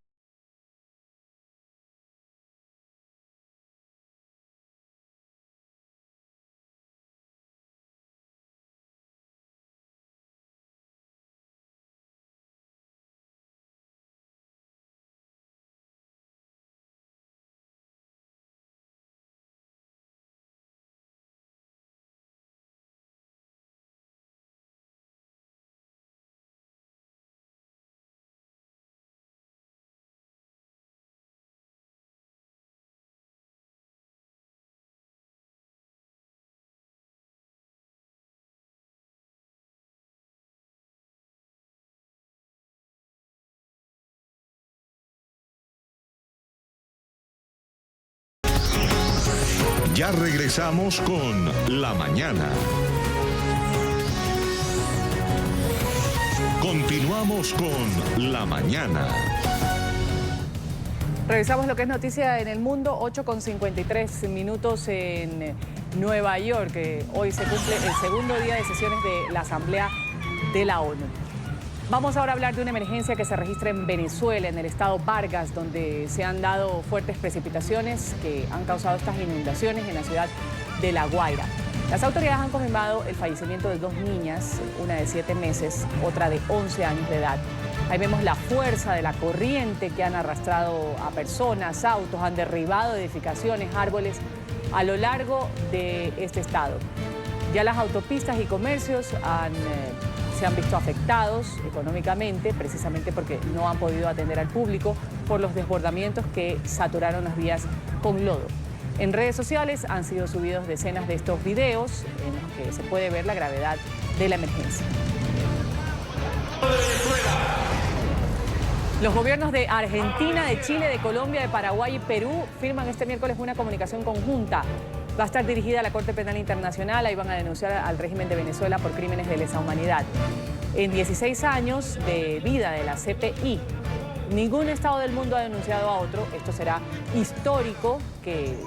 A: Ya regresamos con La Mañana. Continuamos con La Mañana.
B: Revisamos lo que es noticia en el mundo, 8:53 minutos en Nueva York. Hoy se cumple el segundo día de sesiones de la Asamblea de la ONU. Vamos ahora a hablar de una emergencia que se registra en Venezuela, en el estado Vargas, donde se han dado fuertes precipitaciones que han causado estas inundaciones en la ciudad de La Guaira. Las autoridades han confirmado el fallecimiento de 2 niñas, una de 7 meses, otra de 11 años de edad. Ahí vemos la fuerza de la corriente que han arrastrado a personas, autos, han derribado edificaciones, árboles a lo largo de este estado. Ya las autopistas y comercios se han visto afectados económicamente, precisamente porque no han podido atender al público por los desbordamientos que saturaron las vías con lodo. En redes sociales han sido subidos decenas de estos videos en los que se puede ver la gravedad de la emergencia. Los gobiernos de Argentina, de Chile, de Colombia, de Paraguay y Perú firman este miércoles una comunicación conjunta. Va a estar dirigida a la Corte Penal Internacional. Ahí van a denunciar al régimen de Venezuela por crímenes de lesa humanidad. En 16 años de vida de la CPI, ningún estado del mundo ha denunciado a otro. Esto será histórico que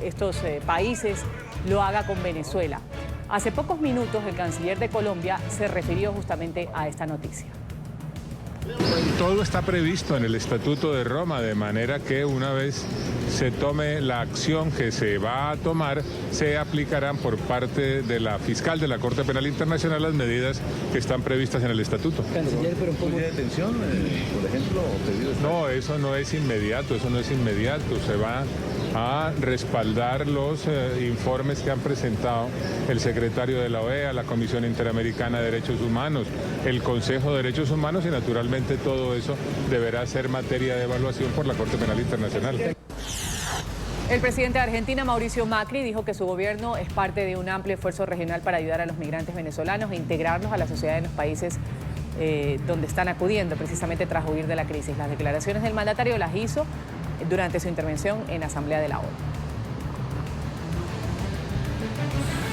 B: estos países lo hagan con Venezuela. Hace pocos minutos el canciller de Colombia se refirió justamente a esta noticia.
R: Todo está previsto en el Estatuto de Roma, de manera que una vez se tome la acción que se va a tomar, se aplicarán por parte de la fiscal de la Corte Penal Internacional las medidas que están previstas en el Estatuto.
S: Canciller, pero ¿cómo de detención, por ejemplo, pedido?
R: No, eso no es inmediato, se va a respaldar los informes que han presentado el secretario de la OEA, la Comisión Interamericana de Derechos Humanos, el Consejo de Derechos Humanos y naturalmente todo eso deberá ser materia de evaluación por la Corte Penal Internacional.
B: El presidente de Argentina, Mauricio Macri, dijo que su gobierno es parte de un amplio esfuerzo regional para ayudar a los migrantes venezolanos e integrarlos a la sociedad en los países donde están acudiendo precisamente tras huir de la crisis. Las declaraciones del mandatario las hizo durante su intervención en la Asamblea de la ONU.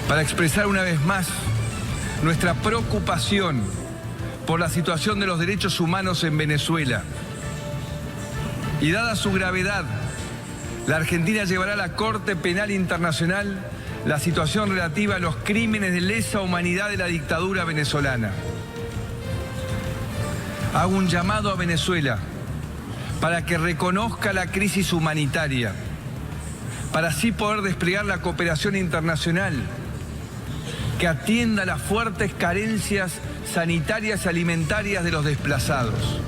C: Para expresar una vez más nuestra preocupación por la situación de los derechos humanos en Venezuela. Y dada su gravedad, la Argentina llevará a la Corte Penal Internacional la situación relativa a los crímenes de lesa humanidad de la dictadura venezolana. Hago un llamado a Venezuela para que reconozca la crisis humanitaria, para así poder desplegar la cooperación internacional que atienda las fuertes carencias sanitarias y alimentarias de los desplazados.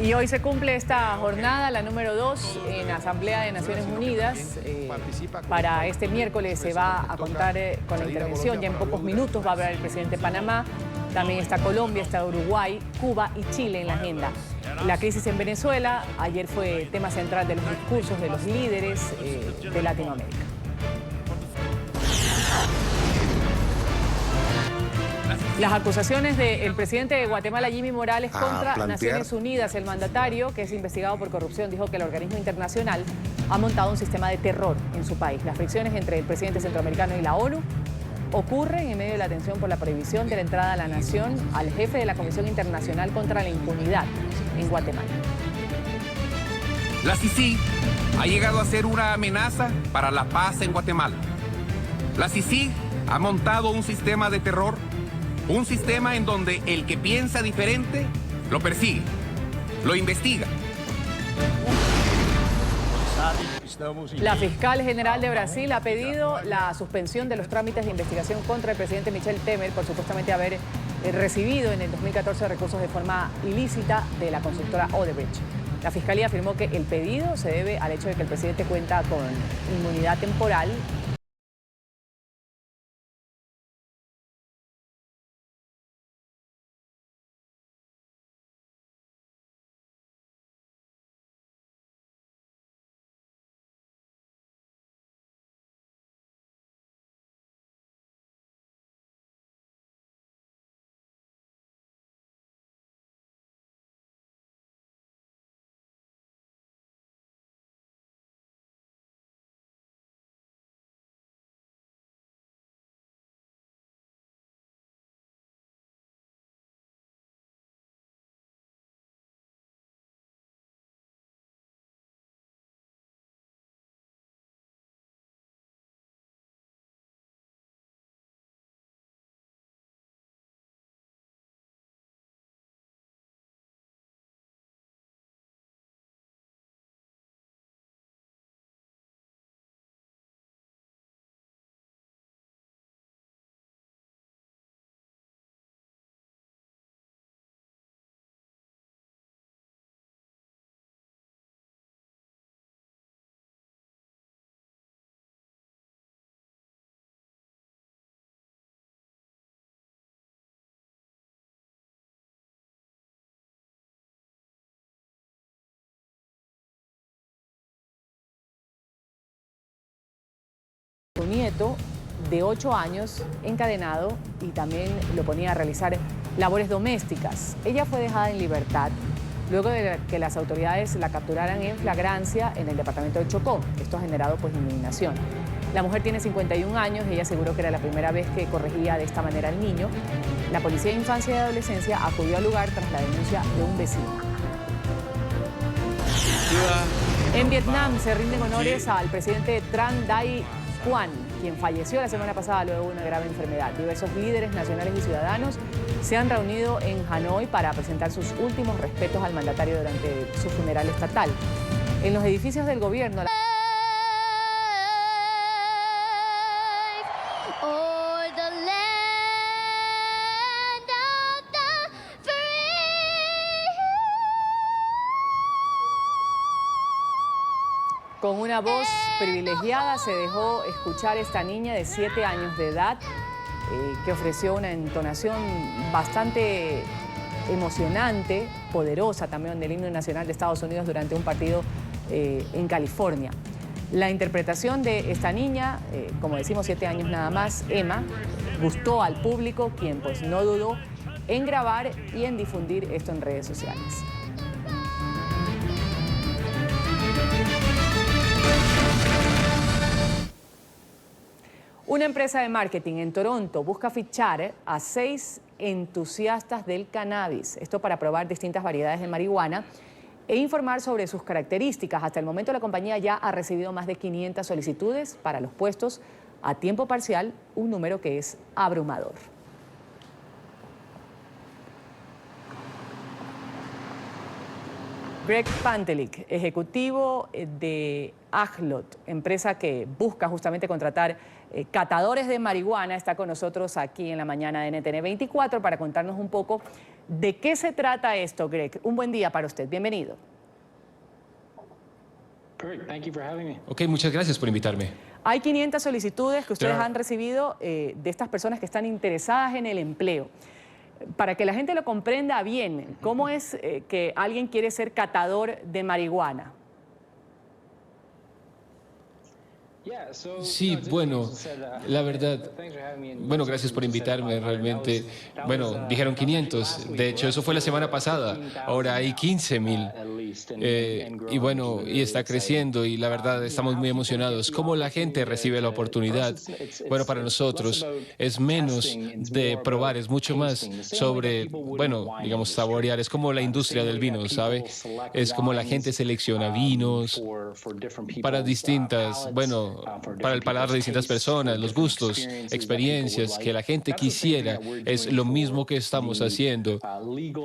B: Y hoy se cumple esta jornada, la número 2, en la Asamblea de Naciones Unidas. Para este miércoles se va a contar con la intervención, ya en pocos minutos va a hablar el presidente de Panamá, también está Colombia, está Uruguay, Cuba y Chile en la agenda. La crisis en Venezuela, ayer fue tema central de los discursos de los líderes de Latinoamérica. Las acusaciones del presidente de Guatemala, Jimmy Morales, contra Naciones Unidas, el mandatario, que es investigado por corrupción, dijo que el organismo internacional ha montado un sistema de terror en su país. Las fricciones entre el presidente centroamericano y la ONU ocurren en medio de la tensión por la prohibición de la entrada a la nación al jefe de la Comisión Internacional contra la Impunidad en Guatemala.
V: La CICIG ha llegado a ser una amenaza para la paz en Guatemala. La CICIG ha montado un sistema de terror, un sistema en donde el que piensa diferente lo persigue, lo investiga.
B: La fiscal general de Brasil ha pedido la suspensión de los trámites de investigación contra el presidente Michel Temer por supuestamente haber recibido en el 2014 recursos de forma ilícita de la constructora Odebrecht. La fiscalía afirmó que el pedido se debe al hecho de que el presidente cuenta con inmunidad temporal nieto de 8 años encadenado y también lo ponía a realizar labores domésticas. Ella fue dejada en libertad luego de que las autoridades la capturaran en flagrancia en el departamento de Chocó. Esto ha generado pues indignación. La mujer tiene 51 años, ella aseguró que era la primera vez que corregía de esta manera al niño. La Policía de Infancia y Adolescencia acudió al lugar tras la denuncia de un vecino. En Vietnam se rinden honores al presidente Tran Dai Quan, quien falleció la semana pasada luego de una grave enfermedad. Diversos líderes nacionales y ciudadanos se han reunido en Hanoi para presentar sus últimos respetos al mandatario durante su funeral estatal. En los edificios del gobierno... Con una voz privilegiada se dejó escuchar esta niña de 7 años de edad que ofreció una entonación bastante emocionante, poderosa también del himno nacional de Estados Unidos durante un partido en California. La interpretación de esta niña, como decimos 7 años nada más, Emma, gustó al público, quien pues no dudó en grabar y en difundir esto en redes sociales. Una empresa de marketing en Toronto busca fichar a 6 entusiastas del cannabis. Esto para probar distintas variedades de marihuana e informar sobre sus características. Hasta el momento la compañía ya ha recibido más de 500 solicitudes para los puestos a tiempo parcial, un número que es abrumador. Greg Pantelic, ejecutivo de Aglot, empresa que busca justamente contratar catadores de marihuana, está con nosotros aquí en la mañana de NTN 24 para contarnos un poco de qué se trata esto, Greg. Un buen día para usted, bienvenido.
E: Ok, muchas gracias por invitarme.
B: Hay 500 solicitudes que ustedes han recibido de estas personas que están interesadas en el empleo. Para que la gente lo comprenda bien, ¿cómo es que alguien quiere ser catador de marihuana?
E: Sí, bueno, la verdad, bueno, gracias por invitarme, realmente, bueno, dijeron 500, de hecho, eso fue la semana pasada, ahora hay 15,000, y bueno, y está creciendo, y la verdad, estamos muy emocionados. ¿Cómo la gente recibe la oportunidad? Bueno, para nosotros es menos de probar, es mucho más sobre, bueno, digamos, saborear, es como la industria del vino, ¿sabe? Es como la gente selecciona vinos para distintas, bueno, para el paladar de distintas personas, los gustos, experiencias que la gente quisiera. Es lo mismo que estamos haciendo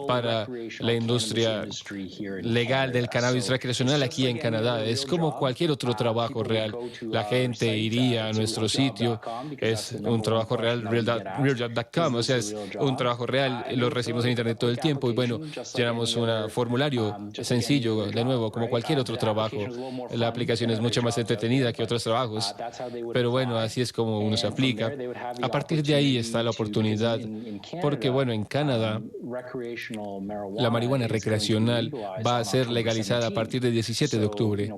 E: para la industria legal del cannabis recreacional aquí en Canadá. Es como cualquier otro trabajo real. La gente iría a nuestro sitio, es un trabajo real, realjob.com, o sea, es un trabajo real, lo recibimos en internet todo el tiempo y bueno, llenamos un formulario sencillo, de nuevo, como cualquier otro trabajo. La aplicación es mucho más entretenida que otros trabajos, pero bueno, así es como uno se aplica. A partir de ahí está la oportunidad, porque bueno, en Canadá la marihuana recreacional va a ser legalizada a partir del 17 de octubre.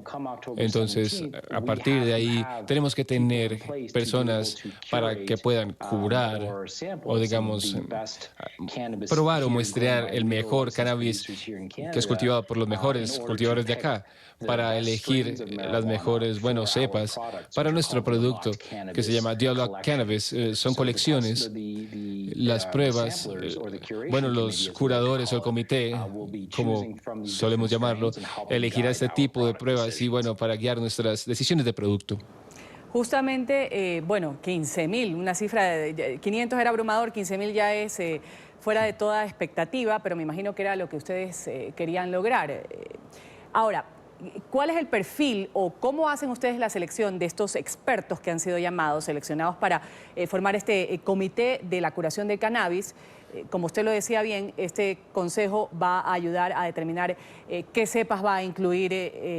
E: Entonces, a partir de ahí tenemos que tener personas para que puedan curar o digamos probar o muestrear el mejor cannabis que es cultivado por los mejores cultivadores de acá, para elegir las mejores, bueno, cepas para nuestro producto que se llama Dialogue Cannabis. Son colecciones, las pruebas, bueno, los curadores o el comité, como solemos llamarlo, elegirá este tipo de pruebas y bueno, para guiar nuestras decisiones de producto.
B: Justamente, bueno, 15,000, una cifra de 500 era abrumador, 15,000 ya es fuera de toda expectativa, pero me imagino que era lo que ustedes querían lograr. Ahora, ¿cuál es el perfil o cómo hacen ustedes la selección de estos expertos que han sido llamados, seleccionados para formar este comité de la curación del cannabis? Como usted lo decía bien, este consejo va a ayudar a determinar qué cepas va a incluir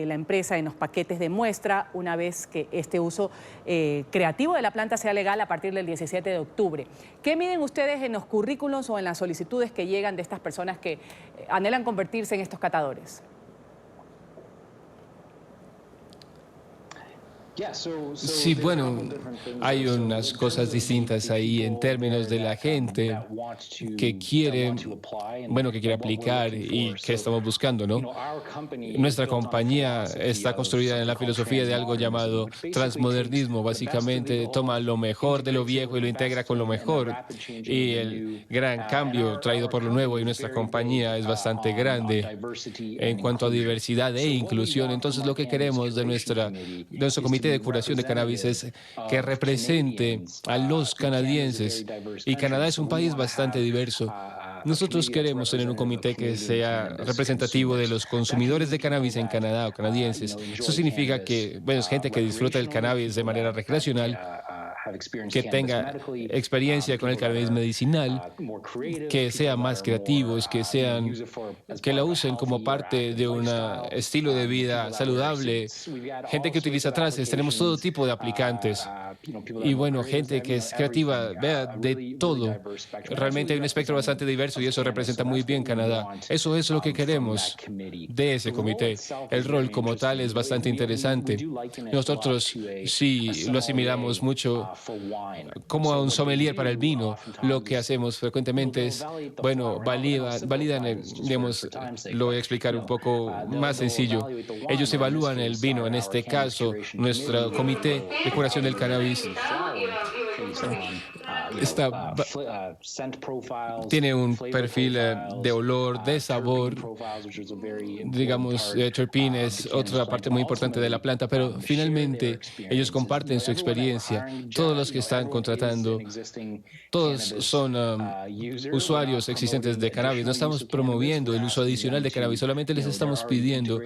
B: la empresa en los paquetes de muestra una vez que este uso creativo de la planta sea legal a partir del 17 de octubre. ¿Qué miden ustedes en los currículos o en las solicitudes que llegan de estas personas que anhelan convertirse en estos catadores?
E: Sí, bueno, hay unas cosas distintas ahí en términos de la gente que quiere, bueno, que quiere aplicar y que estamos buscando, ¿no? Nuestra compañía está construida en la filosofía de algo llamado transmodernismo. Básicamente toma lo mejor de lo viejo y lo integra con lo mejor. Y el gran cambio traído por lo nuevo, y nuestra compañía es bastante grande en cuanto a diversidad e inclusión. Entonces, lo que queremos de nuestro comité de curación de cannabis es que represente a los canadienses, y Canadá es un país bastante diverso. Nosotros queremos tener un comité que sea representativo de los consumidores de cannabis en Canadá o canadienses. Eso significa que, bueno, es gente que disfruta del cannabis de manera recreacional, que tenga experiencia con el cannabis medicinal, que sean más creativos, que la usen como parte de un estilo de vida saludable, gente que utiliza traces. Tenemos todo tipo de aplicantes y, bueno, gente que es creativa, vea, de todo. Realmente hay un espectro bastante diverso y eso representa muy bien Canadá. Eso es lo que queremos de ese comité. El rol como tal es bastante interesante. Nosotros sí lo asimilamos mucho como a un sommelier para el vino. Lo que hacemos frecuentemente es, bueno, validan, digamos, lo voy a explicar un poco más sencillo. Ellos evalúan el vino, en este caso, nuestro comité de curación del cannabis tiene un perfil de olor, de sabor, digamos, terpene es otra parte muy importante de la planta, pero finalmente ellos comparten su experiencia. Todos los que están contratando, todos son usuarios existentes de cannabis. No estamos promoviendo el uso adicional de cannabis, solamente les estamos pidiendo,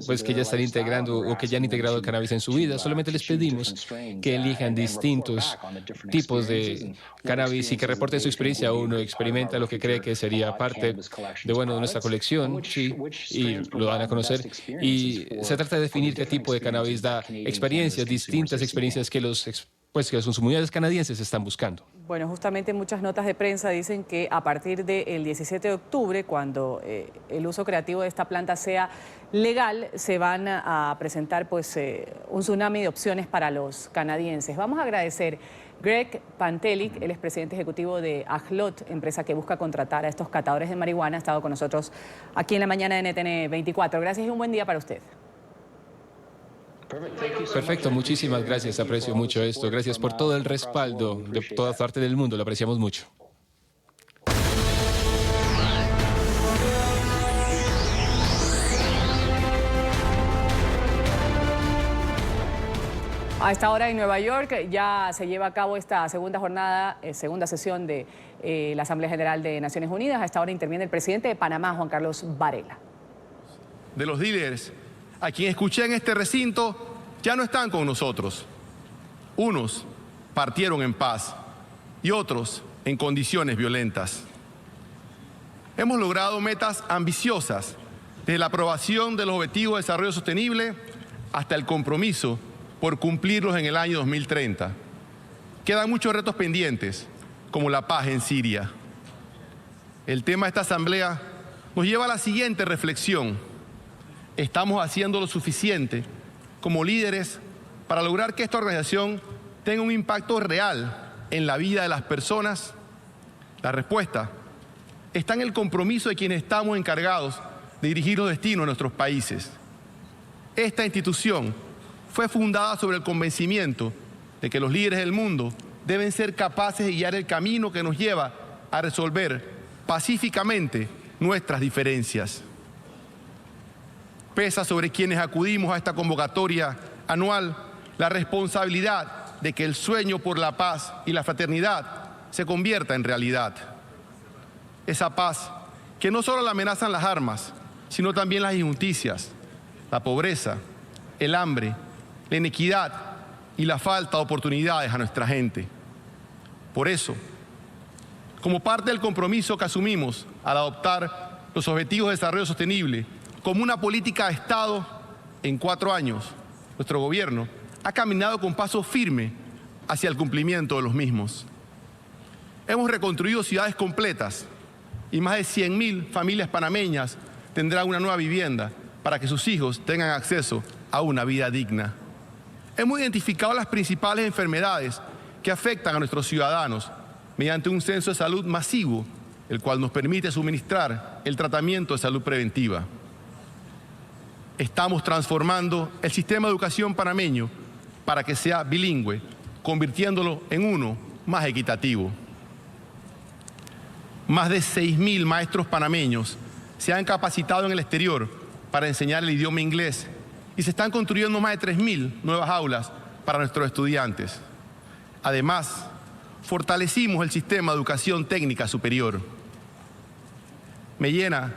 E: pues, que ya están integrando o que ya han integrado el cannabis en su vida. Solamente les pedimos que elijan distintos tipos de cannabis y que reporten su experiencia. Uno experimenta lo que cree que sería parte de, bueno, de nuestra colección, sí, y lo van a conocer. Y se trata de definir qué tipo de cannabis da experiencias, distintas experiencias que los consumidores canadienses están buscando.
B: Bueno, justamente muchas notas de prensa dicen que a partir del 17 de octubre, cuando el uso creativo de esta planta sea legal, se van a presentar, pues, un tsunami de opciones para los canadienses. Vamos a agradecer Greg Pantelic, él es presidente ejecutivo de Aglot, empresa que busca contratar a estos catadores de marihuana. Ha estado con nosotros aquí en la mañana de NTN 24. Gracias y un buen día para usted.
E: Perfecto, muchísimas gracias, aprecio mucho esto. Gracias por todo el respaldo de toda parte del mundo, lo apreciamos mucho.
B: A esta hora en Nueva York ya se lleva a cabo esta segunda sesión de la Asamblea General de Naciones Unidas. A esta hora interviene el presidente de Panamá, Juan Carlos Varela.
F: De los líderes a quien escuché en este recinto ya no están con nosotros. Unos partieron en paz y otros en condiciones violentas. Hemos logrado metas ambiciosas, desde la aprobación de los Objetivos de Desarrollo Sostenible hasta el compromiso por cumplirlos en el año 2030. Quedan muchos retos pendientes, como la paz en Siria. El tema de esta asamblea nos lleva a la siguiente reflexión. ¿Estamos haciendo lo suficiente como líderes para lograr que esta organización tenga un impacto real en la vida de las personas? La respuesta está en el compromiso de quienes estamos encargados de dirigir los destinos de nuestros países. Esta institución fue fundada sobre el convencimiento de que los líderes del mundo deben ser capaces de guiar el camino que nos lleva a resolver pacíficamente nuestras diferencias. Pesa sobre quienes acudimos a esta convocatoria anual la responsabilidad de que el sueño por la paz y la fraternidad se convierta en realidad. Esa paz que no solo la amenazan las armas, sino también las injusticias, la pobreza, el hambre, la inequidad y la falta de oportunidades a nuestra gente. Por eso, como parte del compromiso que asumimos al adoptar los Objetivos de Desarrollo Sostenible como una política de Estado, en 4 años, nuestro gobierno ha caminado con paso firme hacia el cumplimiento de los mismos. Hemos reconstruido ciudades completas y más de 100.000 familias panameñas tendrán una nueva vivienda para que sus hijos tengan acceso a una vida digna. Hemos identificado las principales enfermedades que afectan a nuestros ciudadanos mediante un censo de salud masivo, el cual nos permite suministrar el tratamiento de salud preventiva. Estamos transformando el sistema de educación panameño para que sea bilingüe, convirtiéndolo en uno más equitativo. Más de 6.000 maestros panameños se han capacitado en el exterior para enseñar el idioma inglés y se están construyendo más de 3.000 nuevas aulas para nuestros estudiantes. Además, fortalecimos el sistema de educación técnica superior. Me llena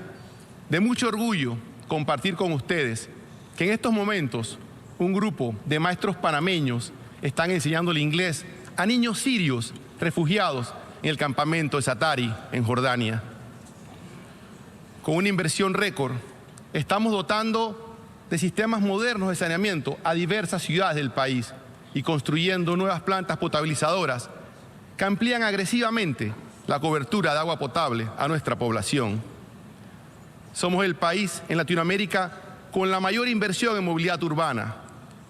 F: de mucho orgullo compartir con ustedes que en estos momentos un grupo de maestros panameños están enseñando el inglés a niños sirios refugiados en el campamento de Zatari, en Jordania. Con una inversión récord, estamos dotando de sistemas modernos de saneamiento a diversas ciudades del país y construyendo nuevas plantas potabilizadoras que amplían agresivamente la cobertura de agua potable a nuestra población. Somos el país en Latinoamérica con la mayor inversión en movilidad urbana,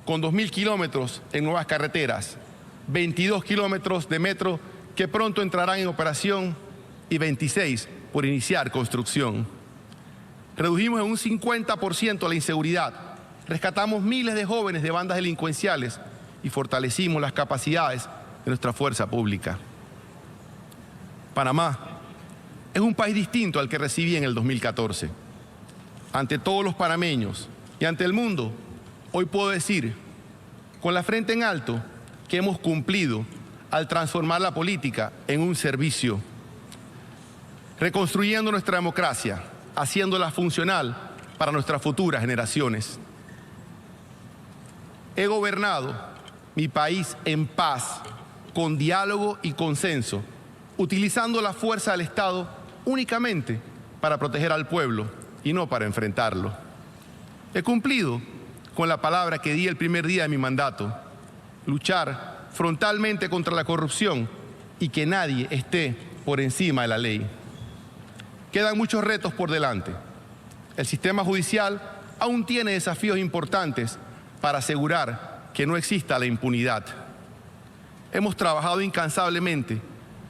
F: con 2.000 kilómetros en nuevas carreteras, 22 kilómetros de metro que pronto entrarán en operación y 26 por iniciar construcción. Redujimos en un 50% la inseguridad, rescatamos miles de jóvenes de bandas delincuenciales y fortalecimos las capacidades de nuestra fuerza pública. Panamá es un país distinto al que recibí en el 2014. Ante todos los panameños y ante el mundo, hoy puedo decir, con la frente en alto, que hemos cumplido al transformar la política en un servicio, reconstruyendo nuestra democracia, haciéndola funcional para nuestras futuras generaciones. He gobernado mi país en paz, con diálogo y consenso, utilizando la fuerza del Estado únicamente para proteger al pueblo y no para enfrentarlo. He cumplido con la palabra que di el primer día de mi mandato, luchar frontalmente contra la corrupción y que nadie esté por encima de la ley. Quedan muchos retos por delante. El sistema judicial aún tiene desafíos importantes para asegurar que no exista la impunidad. Hemos trabajado incansablemente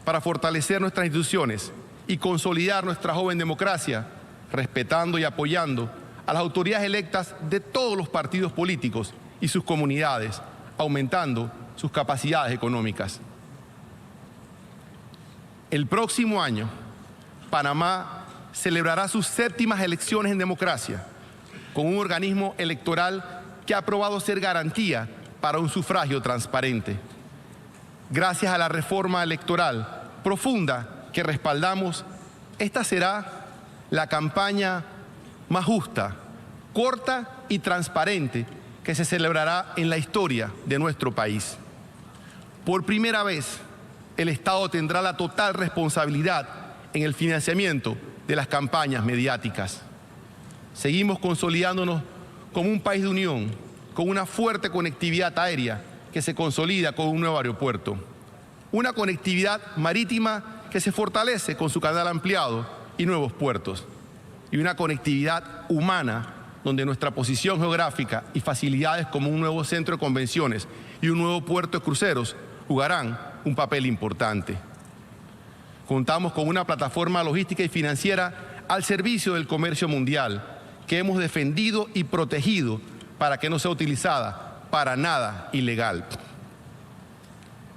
F: para fortalecer nuestras instituciones y consolidar nuestra joven democracia, respetando y apoyando a las autoridades electas de todos los partidos políticos y sus comunidades, aumentando sus capacidades económicas. El próximo año, Panamá celebrará sus 7ª elecciones en democracia, con un organismo electoral que ha probado ser garantía para un sufragio transparente. Gracias a la reforma electoral profunda que respaldamos, esta será la campaña más justa, corta y transparente que se celebrará en la historia de nuestro país. Por primera vez, el Estado tendrá la total responsabilidad en el financiamiento de las campañas mediáticas. Seguimos consolidándonos como un país de unión, con una fuerte conectividad aérea que se consolida con un nuevo aeropuerto, una conectividad marítima que se fortalece con su canal ampliado y nuevos puertos, y una conectividad humana donde nuestra posición geográfica y facilidades como un nuevo centro de convenciones y un nuevo puerto de cruceros jugarán un papel importante. Contamos con una plataforma logística y financiera al servicio del comercio mundial que hemos defendido y protegido para que no sea utilizada para nada ilegal.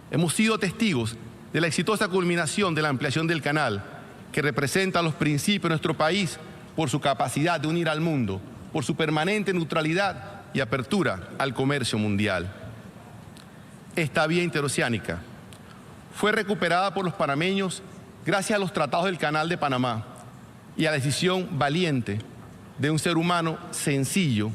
F: Hemos sido testigos de la exitosa culminación de la ampliación del canal, que representa los principios de nuestro país por su capacidad de unir al mundo, por su permanente neutralidad y apertura al comercio mundial. Esta vía interoceánica fue recuperada por los panameños gracias a los tratados del Canal de Panamá y a la decisión valiente de un ser humano sencillo,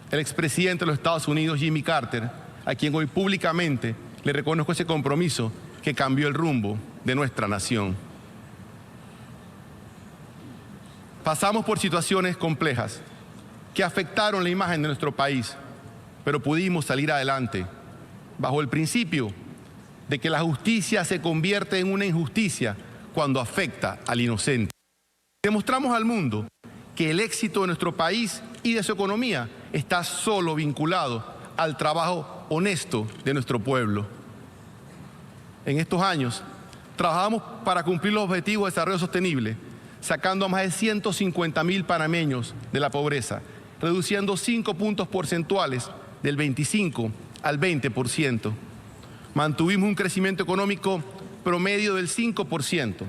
F: el expresidente de los Estados Unidos, Jimmy Carter, a quien hoy públicamente le reconozco ese compromiso que cambió el rumbo de nuestra nación. Pasamos por situaciones complejas que afectaron la imagen de nuestro país, pero pudimos salir adelante bajo el principio de que la justicia se convierte en una injusticia cuando afecta al inocente. Demostramos al mundo que el éxito de nuestro país y de su economía está solo vinculado al trabajo honesto de nuestro pueblo. En estos años, trabajamos para cumplir los objetivos de desarrollo sostenible, sacando a más de 150.000 panameños de la pobreza, reduciendo 5 puntos porcentuales del 25 al 20%. Mantuvimos un crecimiento económico promedio del 5%.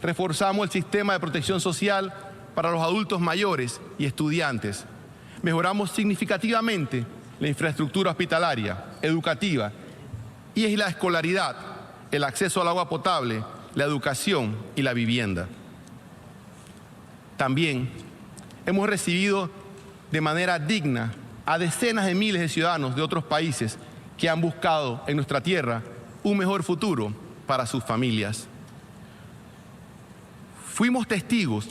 F: Reforzamos el sistema de protección social para los adultos mayores y estudiantes. Mejoramos significativamente la infraestructura hospitalaria, educativa y la escolaridad, el acceso al agua potable, la educación y la vivienda. También hemos recibido de manera digna a decenas de miles de ciudadanos de otros países que han buscado en nuestra tierra un mejor futuro para sus familias. Fuimos testigos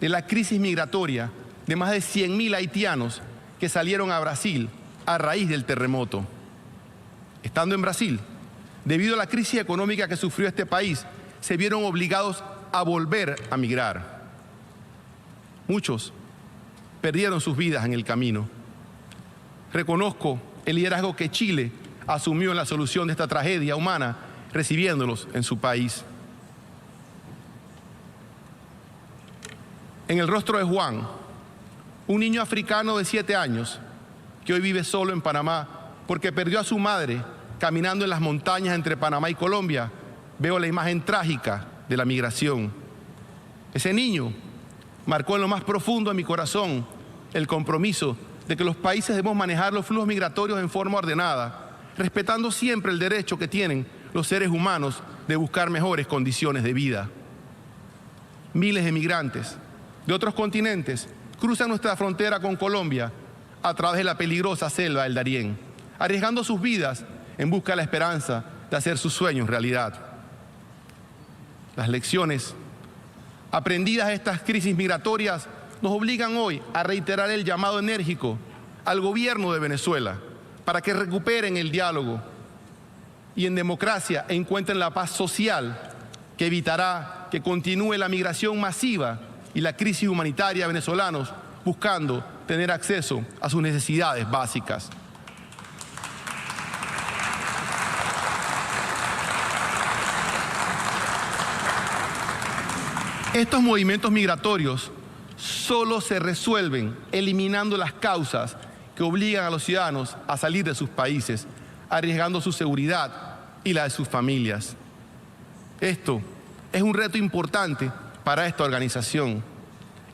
F: de la crisis migratoria de más de 100.000 haitianos que salieron a Brasil a raíz del terremoto. Estando en Brasil, debido a la crisis económica que sufrió este país, se vieron obligados a volver a migrar. Muchos perdieron sus vidas en el camino. Reconozco el liderazgo que Chile asumió en la solución de esta tragedia humana, recibiéndolos en su país. En el rostro de Juan, un niño africano de 7 años que hoy vive solo en Panamá porque perdió a su madre caminando en las montañas entre Panamá y Colombia, veo la imagen trágica de la migración. Ese niño marcó en lo más profundo de mi corazón el compromiso de que los países debemos manejar los flujos migratorios en forma ordenada, respetando siempre el derecho que tienen los seres humanos de buscar mejores condiciones de vida. Miles de migrantes de otros continentes cruzan nuestra frontera con Colombia a través de la peligrosa selva del Darién, arriesgando sus vidas en busca de la esperanza de hacer sus sueños realidad. Las lecciones aprendidas de estas crisis migratorias nos obligan hoy a reiterar el llamado enérgico al gobierno de Venezuela para que recuperen el diálogo y en democracia encuentren la paz social que evitará que continúe la migración masiva y la crisis humanitaria de venezolanos buscando tener acceso a sus necesidades básicas. Estos movimientos migratorios solo se resuelven eliminando las causas que obligan a los ciudadanos a salir de sus países, arriesgando su seguridad y la de sus familias. Esto es un reto importante para esta organización.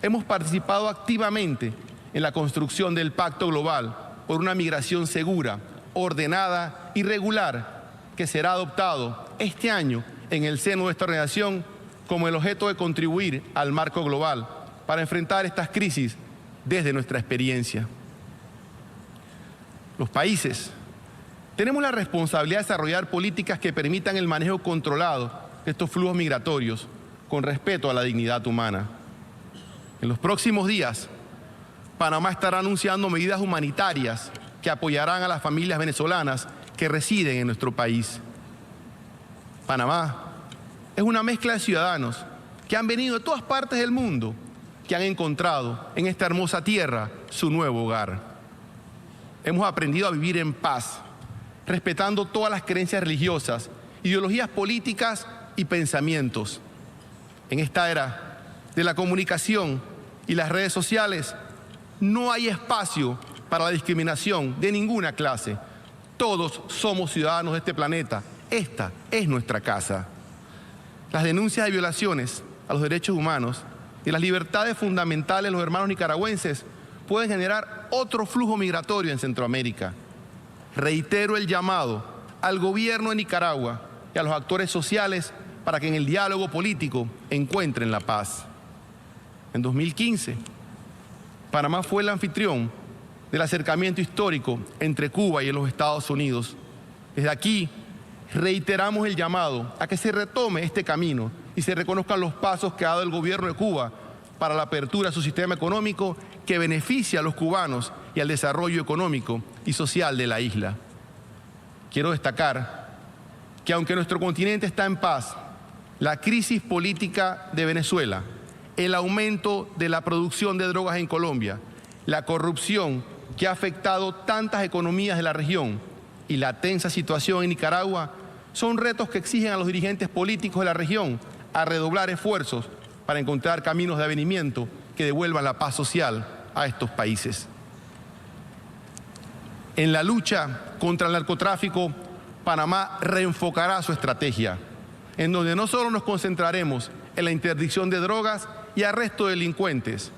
F: Hemos participado activamente en la construcción del Pacto Global por una migración segura, ordenada y regular que será adoptado este año en el seno de esta organización como el objeto de contribuir al marco global para enfrentar estas crisis desde nuestra experiencia. Los países tenemos la responsabilidad de desarrollar políticas que permitan el manejo controlado de estos flujos migratorios con respeto a la dignidad humana. En los próximos días, Panamá estará anunciando medidas humanitarias que apoyarán a las familias venezolanas que residen en nuestro país. Panamá es una mezcla de ciudadanos que han venido de todas partes del mundo, que han encontrado en esta hermosa tierra su nuevo hogar. Hemos aprendido a vivir en paz, respetando todas las creencias religiosas, ideologías políticas y pensamientos. En esta era de la comunicación y las redes sociales, no hay espacio para la discriminación de ninguna clase. Todos somos ciudadanos de este planeta. Esta es nuestra casa. Las denuncias de violaciones a los derechos humanos y las libertades fundamentales de los hermanos nicaragüenses pueden generar otro flujo migratorio en Centroamérica. Reitero el llamado al gobierno de Nicaragua y a los actores sociales para que en el diálogo político encuentren la paz. En 2015, Panamá fue el anfitrión del acercamiento histórico entre Cuba y los Estados Unidos. Desde aquí reiteramos el llamado a que se retome este camino y se reconozcan los pasos que ha dado el gobierno de Cuba para la apertura de su sistema económico que beneficia a los cubanos y al desarrollo económico y social de la isla. Quiero destacar que aunque nuestro continente está en paz, la crisis política de Venezuela, el aumento de la producción de drogas en Colombia, la corrupción que ha afectado tantas economías de la región y la tensa situación en Nicaragua son retos que exigen a los dirigentes políticos de la región a redoblar esfuerzos para encontrar caminos de avenimiento que devuelvan la paz social a estos países. En la lucha contra el narcotráfico, Panamá reenfocará su estrategia, en donde no solo nos concentraremos en la interdicción de drogas y arresto de delincuentes,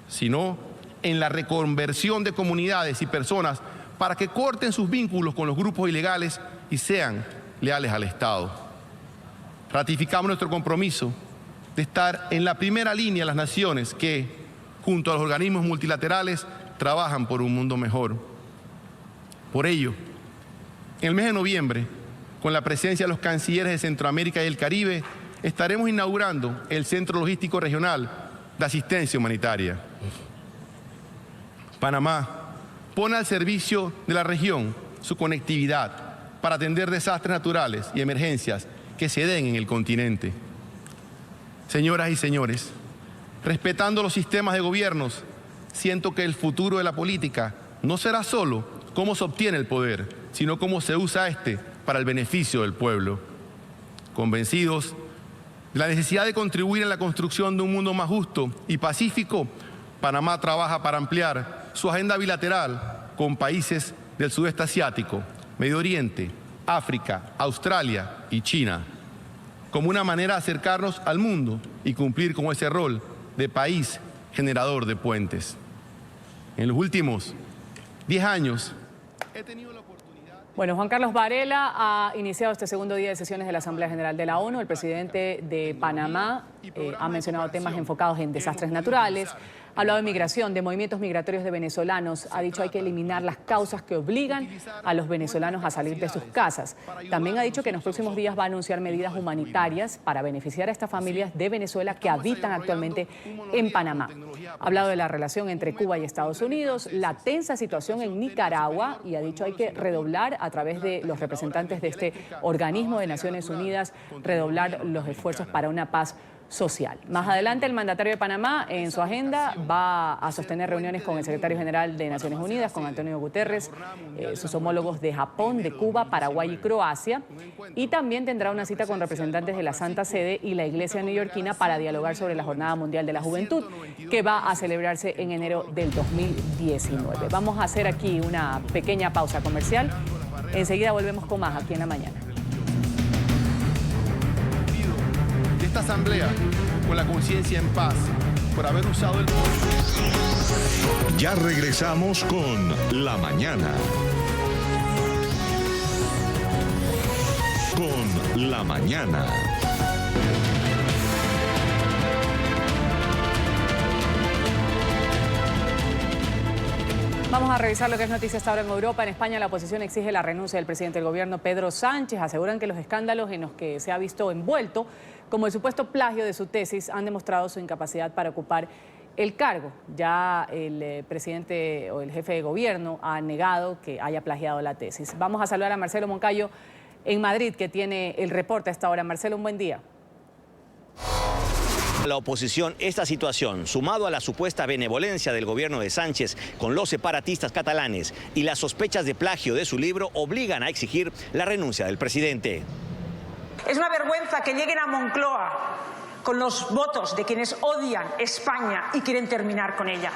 F: sino en la reconversión de comunidades y personas para que corten sus vínculos con los grupos ilegales y sean leales al Estado. Ratificamos nuestro compromiso de estar en la primera línea de las naciones que, junto a los organismos multilaterales, trabajan por un mundo mejor. Por ello, en el mes de noviembre, con la presencia de los cancilleres de Centroamérica y el Caribe, estaremos inaugurando el Centro Logístico Regional de Asistencia Humanitaria. Panamá pone al servicio de la región su conectividad para atender desastres naturales y emergencias que se den en el continente. Señoras y señores, respetando los sistemas de gobiernos, siento que el futuro de la política no será solo cómo se obtiene el poder, sino cómo se usa este para el beneficio del pueblo. Convencidos de la necesidad de contribuir en la construcción de un mundo más justo y pacífico, Panamá trabaja para ampliar su agenda bilateral con países del sudeste asiático, Medio Oriente, África, Australia y China, como una manera de acercarnos al mundo y cumplir con ese rol de país generador de puentes. En los últimos 10 años he tenido la oportunidad...
B: Bueno, Juan Carlos Varela ha iniciado este segundo día de sesiones de la Asamblea General de la ONU. El presidente de Panamá ha mencionado temas enfocados en desastres naturales, ha hablado de migración, de movimientos migratorios de venezolanos, ha dicho hay que eliminar las causas que obligan a los venezolanos a salir de sus casas. También ha dicho que en los próximos días va a anunciar medidas humanitarias para beneficiar a estas familias de Venezuela que habitan actualmente en Panamá. Ha hablado de la relación entre Cuba y Estados Unidos, la tensa situación en Nicaragua y ha dicho hay que redoblar a través de los representantes de este organismo de Naciones Unidas, redoblar los esfuerzos para una paz social. Más adelante, el mandatario de Panamá, en su agenda, va a sostener reuniones con el secretario general de Naciones Unidas, con Antonio Guterres, sus homólogos de Japón, de Cuba, Paraguay y Croacia, y también tendrá una cita con representantes de la Santa Sede y la Iglesia neoyorquina para dialogar sobre la Jornada Mundial de la Juventud, que va a celebrarse en enero del 2019. Vamos a hacer aquí una pequeña pausa comercial. Enseguida volvemos con más aquí en La Mañana.
F: Esta asamblea con la conciencia en paz por haber usado el poder.
A: Ya regresamos con La Mañana. Con La Mañana.
B: Vamos a revisar lo que es noticia hasta ahora en Europa. En España la oposición exige la renuncia del presidente del gobierno, Pedro Sánchez. Aseguran que los escándalos en los que se ha visto envuelto, como el supuesto plagio de su tesis, han demostrado su incapacidad para ocupar el cargo. Ya el presidente o el jefe de gobierno ha negado que haya plagiado la tesis. Vamos a saludar a Marcelo Moncayo en Madrid, que tiene el reporte a esta hora. Marcelo, un buen día.
G: La oposición, esta situación, sumado a la supuesta benevolencia del gobierno de Sánchez con los separatistas catalanes y las sospechas de plagio de su libro, obligan a exigir la renuncia del presidente.
H: Es una vergüenza que lleguen a Moncloa con los votos de quienes odian España y quieren terminar con ella.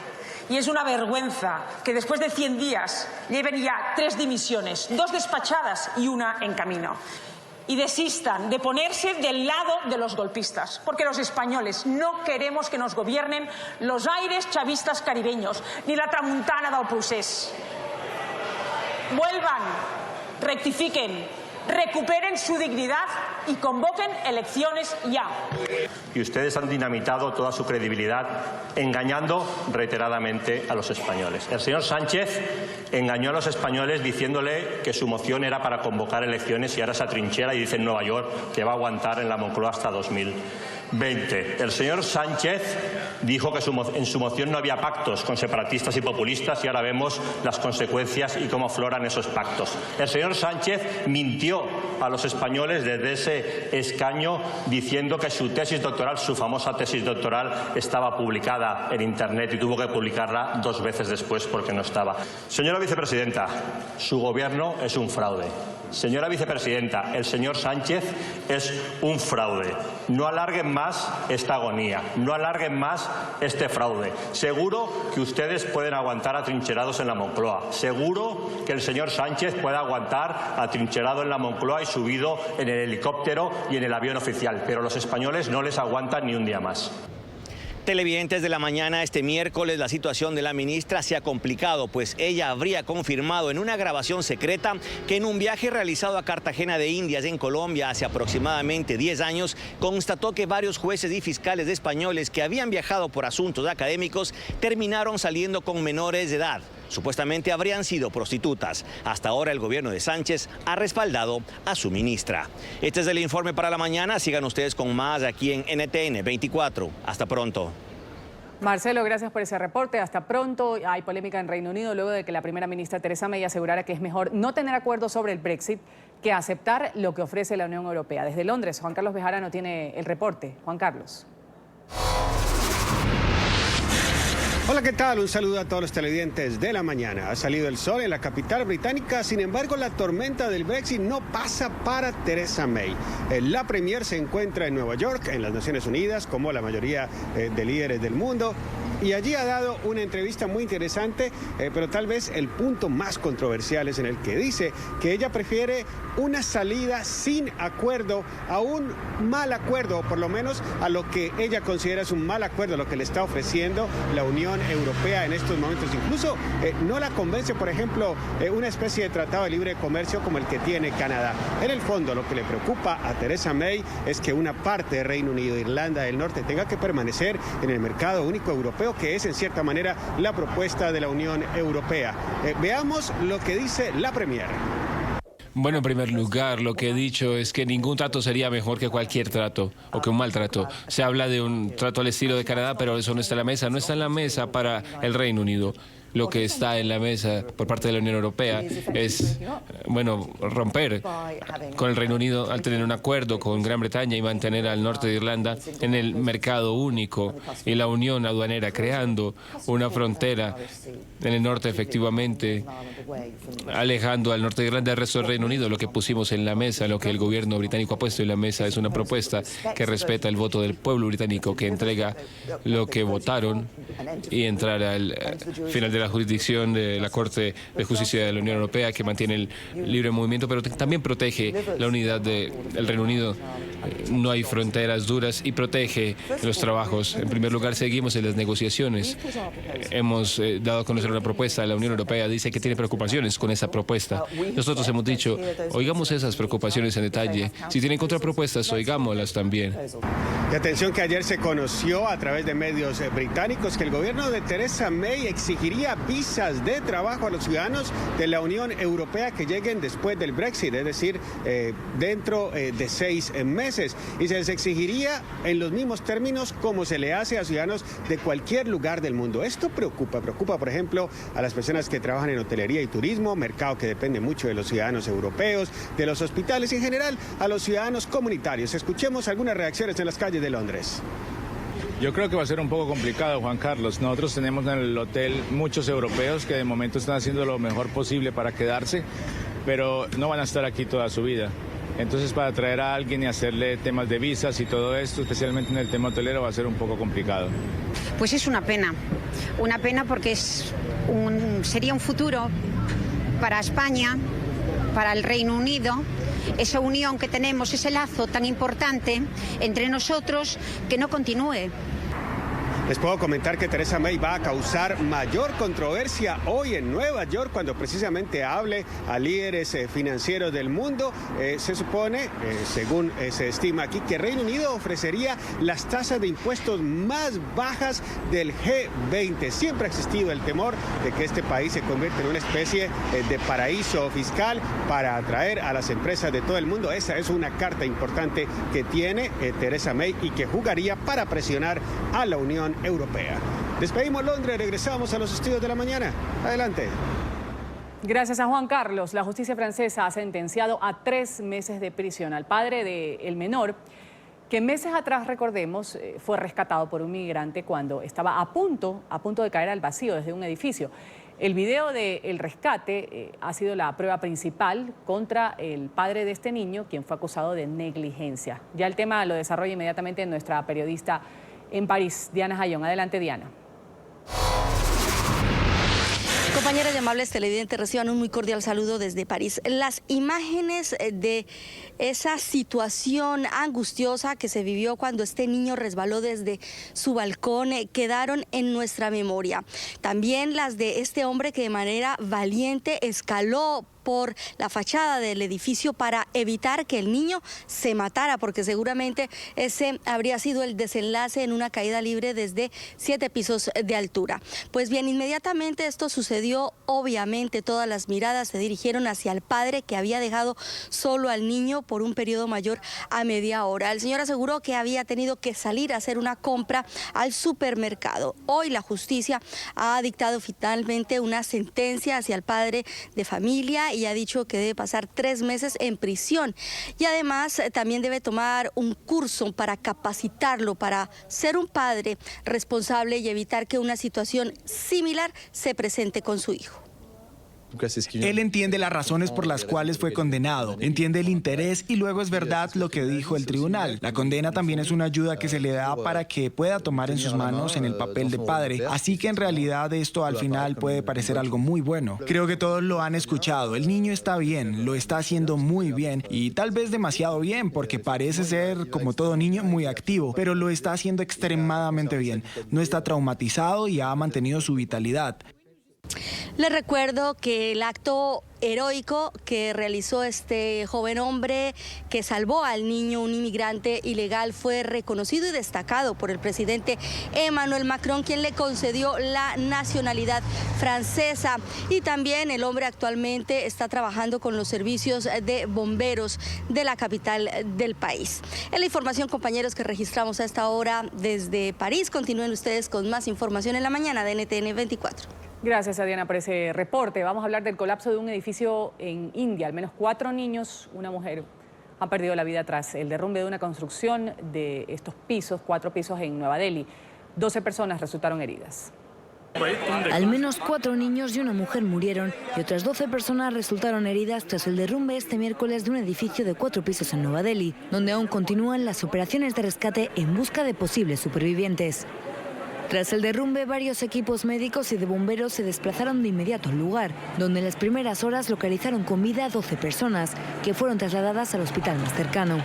H: Y es una vergüenza que después de 100 días lleven ya 3 dimisiones, 2 despachadas y 1 en camino. Y desistan de ponerse del lado de los golpistas, porque los españoles no queremos que nos gobiernen los aires chavistas caribeños, ni la tramuntana del procés. Vuelvan, rectifiquen, recuperen su dignidad y convoquen elecciones ya.
W: Y ustedes han dinamitado toda su credibilidad engañando reiteradamente a los españoles. El señor Sánchez engañó a los españoles diciéndole que su moción era para convocar elecciones y ahora se atrinchera y dice en Nueva York que va a aguantar en la Moncloa hasta 2020. 20. El señor Sánchez dijo que en su moción no había pactos con separatistas y populistas y ahora vemos las consecuencias y cómo afloran esos pactos. El señor Sánchez mintió a los españoles desde ese escaño diciendo que su tesis doctoral, su famosa tesis doctoral, estaba publicada en Internet y tuvo que publicarla 2 veces después porque no estaba. Señora vicepresidenta, su gobierno es un fraude. Señora vicepresidenta, el señor Sánchez es un fraude. No alarguen más esta agonía, no alarguen más este fraude. Seguro que ustedes pueden aguantar atrincherados en la Moncloa. Seguro que el señor Sánchez puede aguantar atrincherado en la Moncloa y subido en el helicóptero y en el avión oficial. Pero los españoles no les aguantan ni un día más.
G: Televidentes de la mañana, este miércoles la situación de la ministra se ha complicado, pues ella habría confirmado en una grabación secreta que en un viaje realizado a Cartagena de Indias, en Colombia, hace aproximadamente 10 años, constató que varios jueces y fiscales españoles que habían viajado por asuntos académicos terminaron saliendo con menores de edad. Supuestamente habrían sido prostitutas. Hasta ahora el gobierno de Sánchez ha respaldado a su ministra. Este es el informe para la mañana. Sigan ustedes con más aquí en NTN 24. Hasta pronto.
B: Marcelo, gracias por ese reporte. Hasta pronto. Hay polémica en Reino Unido luego de que la primera ministra Theresa May asegurara que es mejor no tener acuerdo sobre el Brexit que aceptar lo que ofrece la Unión Europea. Desde Londres, Juan Carlos Bejarano tiene el reporte. Juan Carlos.
I: Hola, ¿qué tal? Un saludo a todos los televidentes de la mañana. Ha salido el sol en la capital británica, sin embargo la tormenta del Brexit no pasa para Theresa May. La premier se encuentra en Nueva York, en las Naciones Unidas, como la mayoría de líderes del mundo, y allí ha dado una entrevista muy interesante, pero tal vez el punto más controversial es en el que dice que ella prefiere una salida sin acuerdo a un mal acuerdo, o por lo menos a lo que ella considera es un mal acuerdo, lo que le está ofreciendo la Unión Europea en estos momentos. Incluso no la convence, por ejemplo, una especie de tratado de libre comercio como el que tiene Canadá. En el fondo, lo que le preocupa a Theresa May es que una parte de Reino Unido, Irlanda del Norte, tenga que permanecer en el mercado único europeo, que es en cierta manera la propuesta de la Unión Europea. Veamos lo que dice la premier.
E: Bueno, en primer lugar, lo que he dicho es que ningún trato sería mejor que cualquier trato o que un mal trato. Se habla de un trato al estilo de Canadá, pero eso no está en la mesa. No está en la mesa para el Reino Unido. Lo que está en la mesa por parte de la Unión Europea es, bueno, romper con el Reino Unido al tener un acuerdo con Gran Bretaña y mantener al norte de Irlanda en el mercado único y la unión aduanera, creando una frontera en el norte, efectivamente, alejando al norte de Irlanda del resto del Reino Unido. Lo que pusimos en la mesa, lo que el gobierno británico ha puesto en la mesa es una propuesta que respeta el voto del pueblo británico, que entrega lo que votaron y entrar al final de la jurisdicción de la Corte de Justicia de la Unión Europea, que mantiene el libre movimiento, pero también protege la unidad del Reino Unido. No hay fronteras duras y protege los trabajos. En primer lugar, seguimos en las negociaciones. Hemos dado a conocer una propuesta. La Unión Europea dice que tiene preocupaciones con esa propuesta. Nosotros hemos dicho, oigamos esas preocupaciones en detalle. Si tienen contrapropuestas, oigámoslas también.
I: Y atención que ayer se conoció a través de medios británicos que el gobierno de Theresa May exigiría visas de trabajo a los ciudadanos de la Unión Europea que lleguen después del Brexit, es decir, dentro de 6 meses. Y se les exigiría en los mismos términos como se le hace a ciudadanos de cualquier lugar del mundo. Esto preocupa, por ejemplo, a las personas que trabajan en hotelería y turismo, mercado que depende mucho de los ciudadanos europeos, de los hospitales y en general a los ciudadanos comunitarios. Escuchemos algunas reacciones en las calles de Londres.
J: Yo creo que va a ser un poco complicado, Juan Carlos. Nosotros tenemos en el hotel muchos europeos que de momento están haciendo lo mejor posible para quedarse, pero no van a estar aquí toda su vida. Entonces, para traer a alguien y hacerle temas de visas y todo esto, especialmente en el tema hotelero, va a ser un poco complicado.
L: Pues es una pena porque sería un futuro para España, para el Reino Unido, esa unión que tenemos, ese lazo tan importante entre nosotros, que no continúe.
I: Les puedo comentar que Theresa May va a causar mayor controversia hoy en Nueva York cuando precisamente hable a líderes financieros del mundo. Se supone, según se estima aquí, que Reino Unido ofrecería las tasas de impuestos más bajas del G20. Siempre ha existido el temor de que este país se convierta en una especie de paraíso fiscal para atraer a las empresas de todo el mundo. Esa es una carta importante que tiene Theresa May y que jugaría para presionar a la Unión Europea. Despedimos Londres, regresamos a los estudios de la mañana. Adelante.
B: Gracias a Juan Carlos. La justicia francesa ha sentenciado a 3 meses de prisión al padre del menor, que meses atrás, recordemos, fue rescatado por un migrante cuando estaba a punto de caer al vacío desde un edificio. El video del rescate ha sido la prueba principal contra el padre de este niño, quien fue acusado de negligencia. Ya el tema lo desarrolla inmediatamente nuestra periodista en París, Diana Jayón. Adelante, Diana.
K: Compañeras y amables televidentes, reciban un muy cordial saludo desde París. Las imágenes de esa situación angustiosa que se vivió cuando este niño resbaló desde su balcón quedaron en nuestra memoria. También las de este hombre que de manera valiente escaló por la fachada del edificio para evitar que el niño se matara, porque seguramente ese habría sido el desenlace en una caída libre desde 7 pisos de altura. Pues bien, inmediatamente esto sucedió, obviamente todas las miradas se dirigieron hacia el padre que había dejado solo al niño por un periodo mayor a media hora. El señor aseguró que había tenido que salir a hacer una compra al supermercado. Hoy la justicia ha dictado finalmente una sentencia hacia el padre de familia y ha dicho que debe pasar 3 meses en prisión y además también debe tomar un curso para capacitarlo para ser un padre responsable y evitar que una situación similar se presente con su hijo.
M: Él entiende las razones por las cuales fue condenado, entiende el interés y luego es verdad lo que dijo el tribunal. La condena también es una ayuda que se le da para que pueda tomar en sus manos en el papel de padre. Así que en realidad esto al final puede parecer algo muy bueno. Creo que todos lo han escuchado. El niño está bien, lo está haciendo muy bien y tal vez demasiado bien porque parece ser, como todo niño, muy activo, pero lo está haciendo extremadamente bien. No está traumatizado y ha mantenido su vitalidad.
K: Les recuerdo que el acto heroico que realizó este joven hombre que salvó al niño, un inmigrante ilegal, fue reconocido y destacado por el presidente Emmanuel Macron, quien le concedió la nacionalidad francesa. Y también el hombre actualmente está trabajando con los servicios de bomberos de la capital del país. Es la información, compañeros, que registramos a esta hora desde París. Continúen ustedes con más información en la mañana de NTN 24.
B: Gracias a Diana por ese reporte. Vamos a hablar del colapso de un edificio en India. Al menos 4 niños, una mujer, han perdido la vida tras el derrumbe de una construcción de estos pisos, 4 pisos en Nueva Delhi. 12 personas resultaron heridas.
O: Al menos 4 niños y una mujer murieron y otras 12 personas resultaron heridas tras el derrumbe este miércoles de un edificio de 4 pisos en Nueva Delhi, donde aún continúan las operaciones de rescate en busca de posibles supervivientes. Tras el derrumbe, varios equipos médicos y de bomberos se desplazaron de inmediato al lugar, donde en las primeras horas localizaron con vida a 12 personas, que fueron trasladadas al hospital más cercano.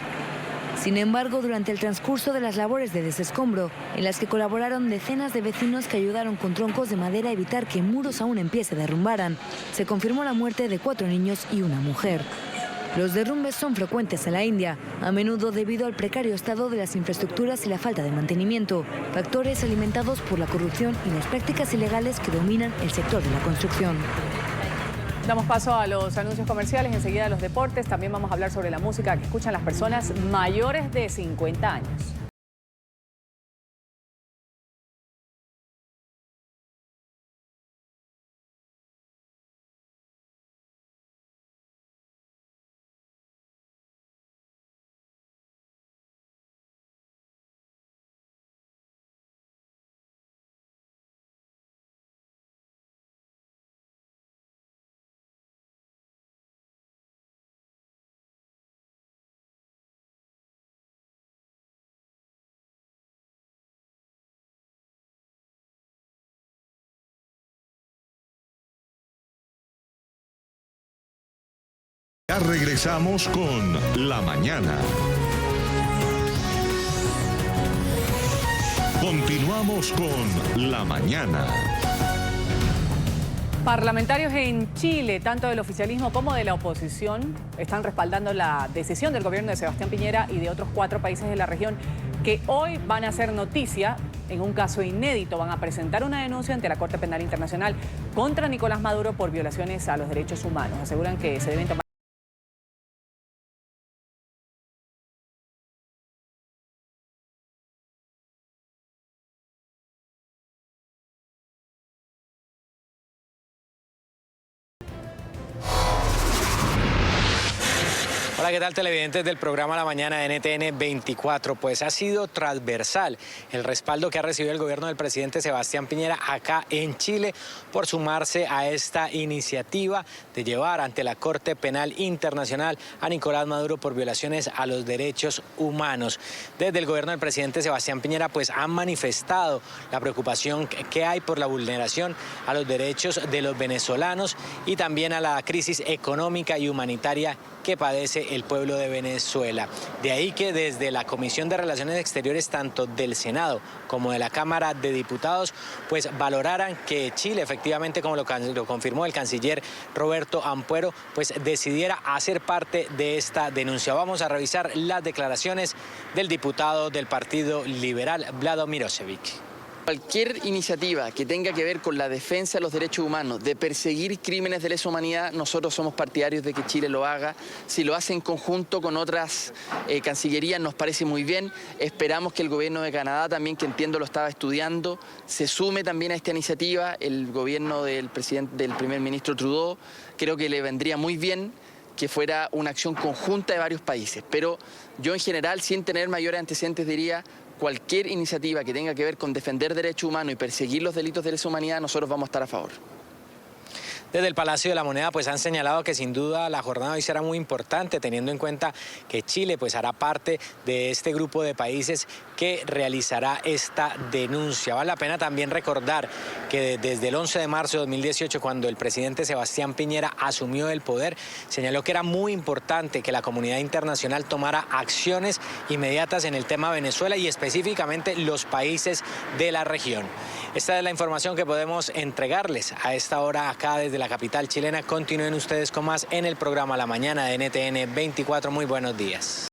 O: Sin embargo, durante el transcurso de las labores de desescombro, en las que colaboraron decenas de vecinos que ayudaron con troncos de madera a evitar que muros aún en pie se derrumbaran, se confirmó la muerte de 4 niños y una mujer. Los derrumbes son frecuentes en la India, a menudo debido al precario estado de las infraestructuras y la falta de mantenimiento, factores alimentados por la corrupción y las prácticas ilegales que dominan el sector de la construcción.
B: Damos paso a los anuncios comerciales, enseguida a los deportes. También vamos a hablar sobre la música que escuchan las personas mayores de 50 años.
A: Ya regresamos con La Mañana. Continuamos con La Mañana.
B: Parlamentarios en Chile, tanto del oficialismo como de la oposición, están respaldando la decisión del gobierno de Sebastián Piñera y de otros 4 países de la región que hoy van a hacer noticia en un caso inédito. Van a presentar una denuncia ante la Corte Penal Internacional contra Nicolás Maduro por violaciones a los derechos humanos. Aseguran que se deben tomar.
D: Hola, ¿qué tal, televidentes del programa La Mañana de NTN 24? Pues ha sido transversal el respaldo que ha recibido el gobierno del presidente Sebastián Piñera acá en Chile por sumarse a esta iniciativa de llevar ante la Corte Penal Internacional a Nicolás Maduro por violaciones a los derechos humanos. Desde el gobierno del presidente Sebastián Piñera pues han manifestado la preocupación que hay por la vulneración a los derechos de los venezolanos y también a la crisis económica y humanitaria que padece el pueblo de Venezuela. De ahí que desde la Comisión de Relaciones Exteriores, tanto del Senado como de la Cámara de Diputados, pues valoraran que Chile, efectivamente, como lo confirmó el canciller Roberto Ampuero, pues decidiera hacer parte de esta denuncia. Vamos a revisar las declaraciones del diputado del Partido Liberal, Vlado Mirosevic.
N: Cualquier iniciativa que tenga que ver con la defensa de los derechos humanos, de perseguir crímenes de lesa humanidad, nosotros somos partidarios de que Chile lo haga. Si lo hace en conjunto con otras cancillerías nos parece muy bien. Esperamos que el gobierno de Canadá también, que entiendo lo estaba estudiando, se sume también a esta iniciativa. El gobierno del primer ministro Trudeau, creo que le vendría muy bien que fuera una acción conjunta de varios países. Pero yo en general, sin tener mayores antecedentes, diría: cualquier iniciativa que tenga que ver con defender derechos humanos y perseguir los delitos de lesa humanidad, nosotros vamos a estar a favor.
D: Desde el Palacio de la Moneda pues han señalado que sin duda la jornada hoy será muy importante, teniendo en cuenta que Chile pues hará parte de este grupo de países que realizará esta denuncia. Vale la pena también recordar que desde el 11 de marzo de 2018, cuando el presidente Sebastián Piñera asumió el poder, señaló que era muy importante que la comunidad internacional tomara acciones inmediatas en el tema Venezuela y específicamente los países de la región. Esta es la información que podemos entregarles a esta hora acá desde la capital chilena. Continúen ustedes con más en el programa La Mañana de NTN 24. Muy buenos días.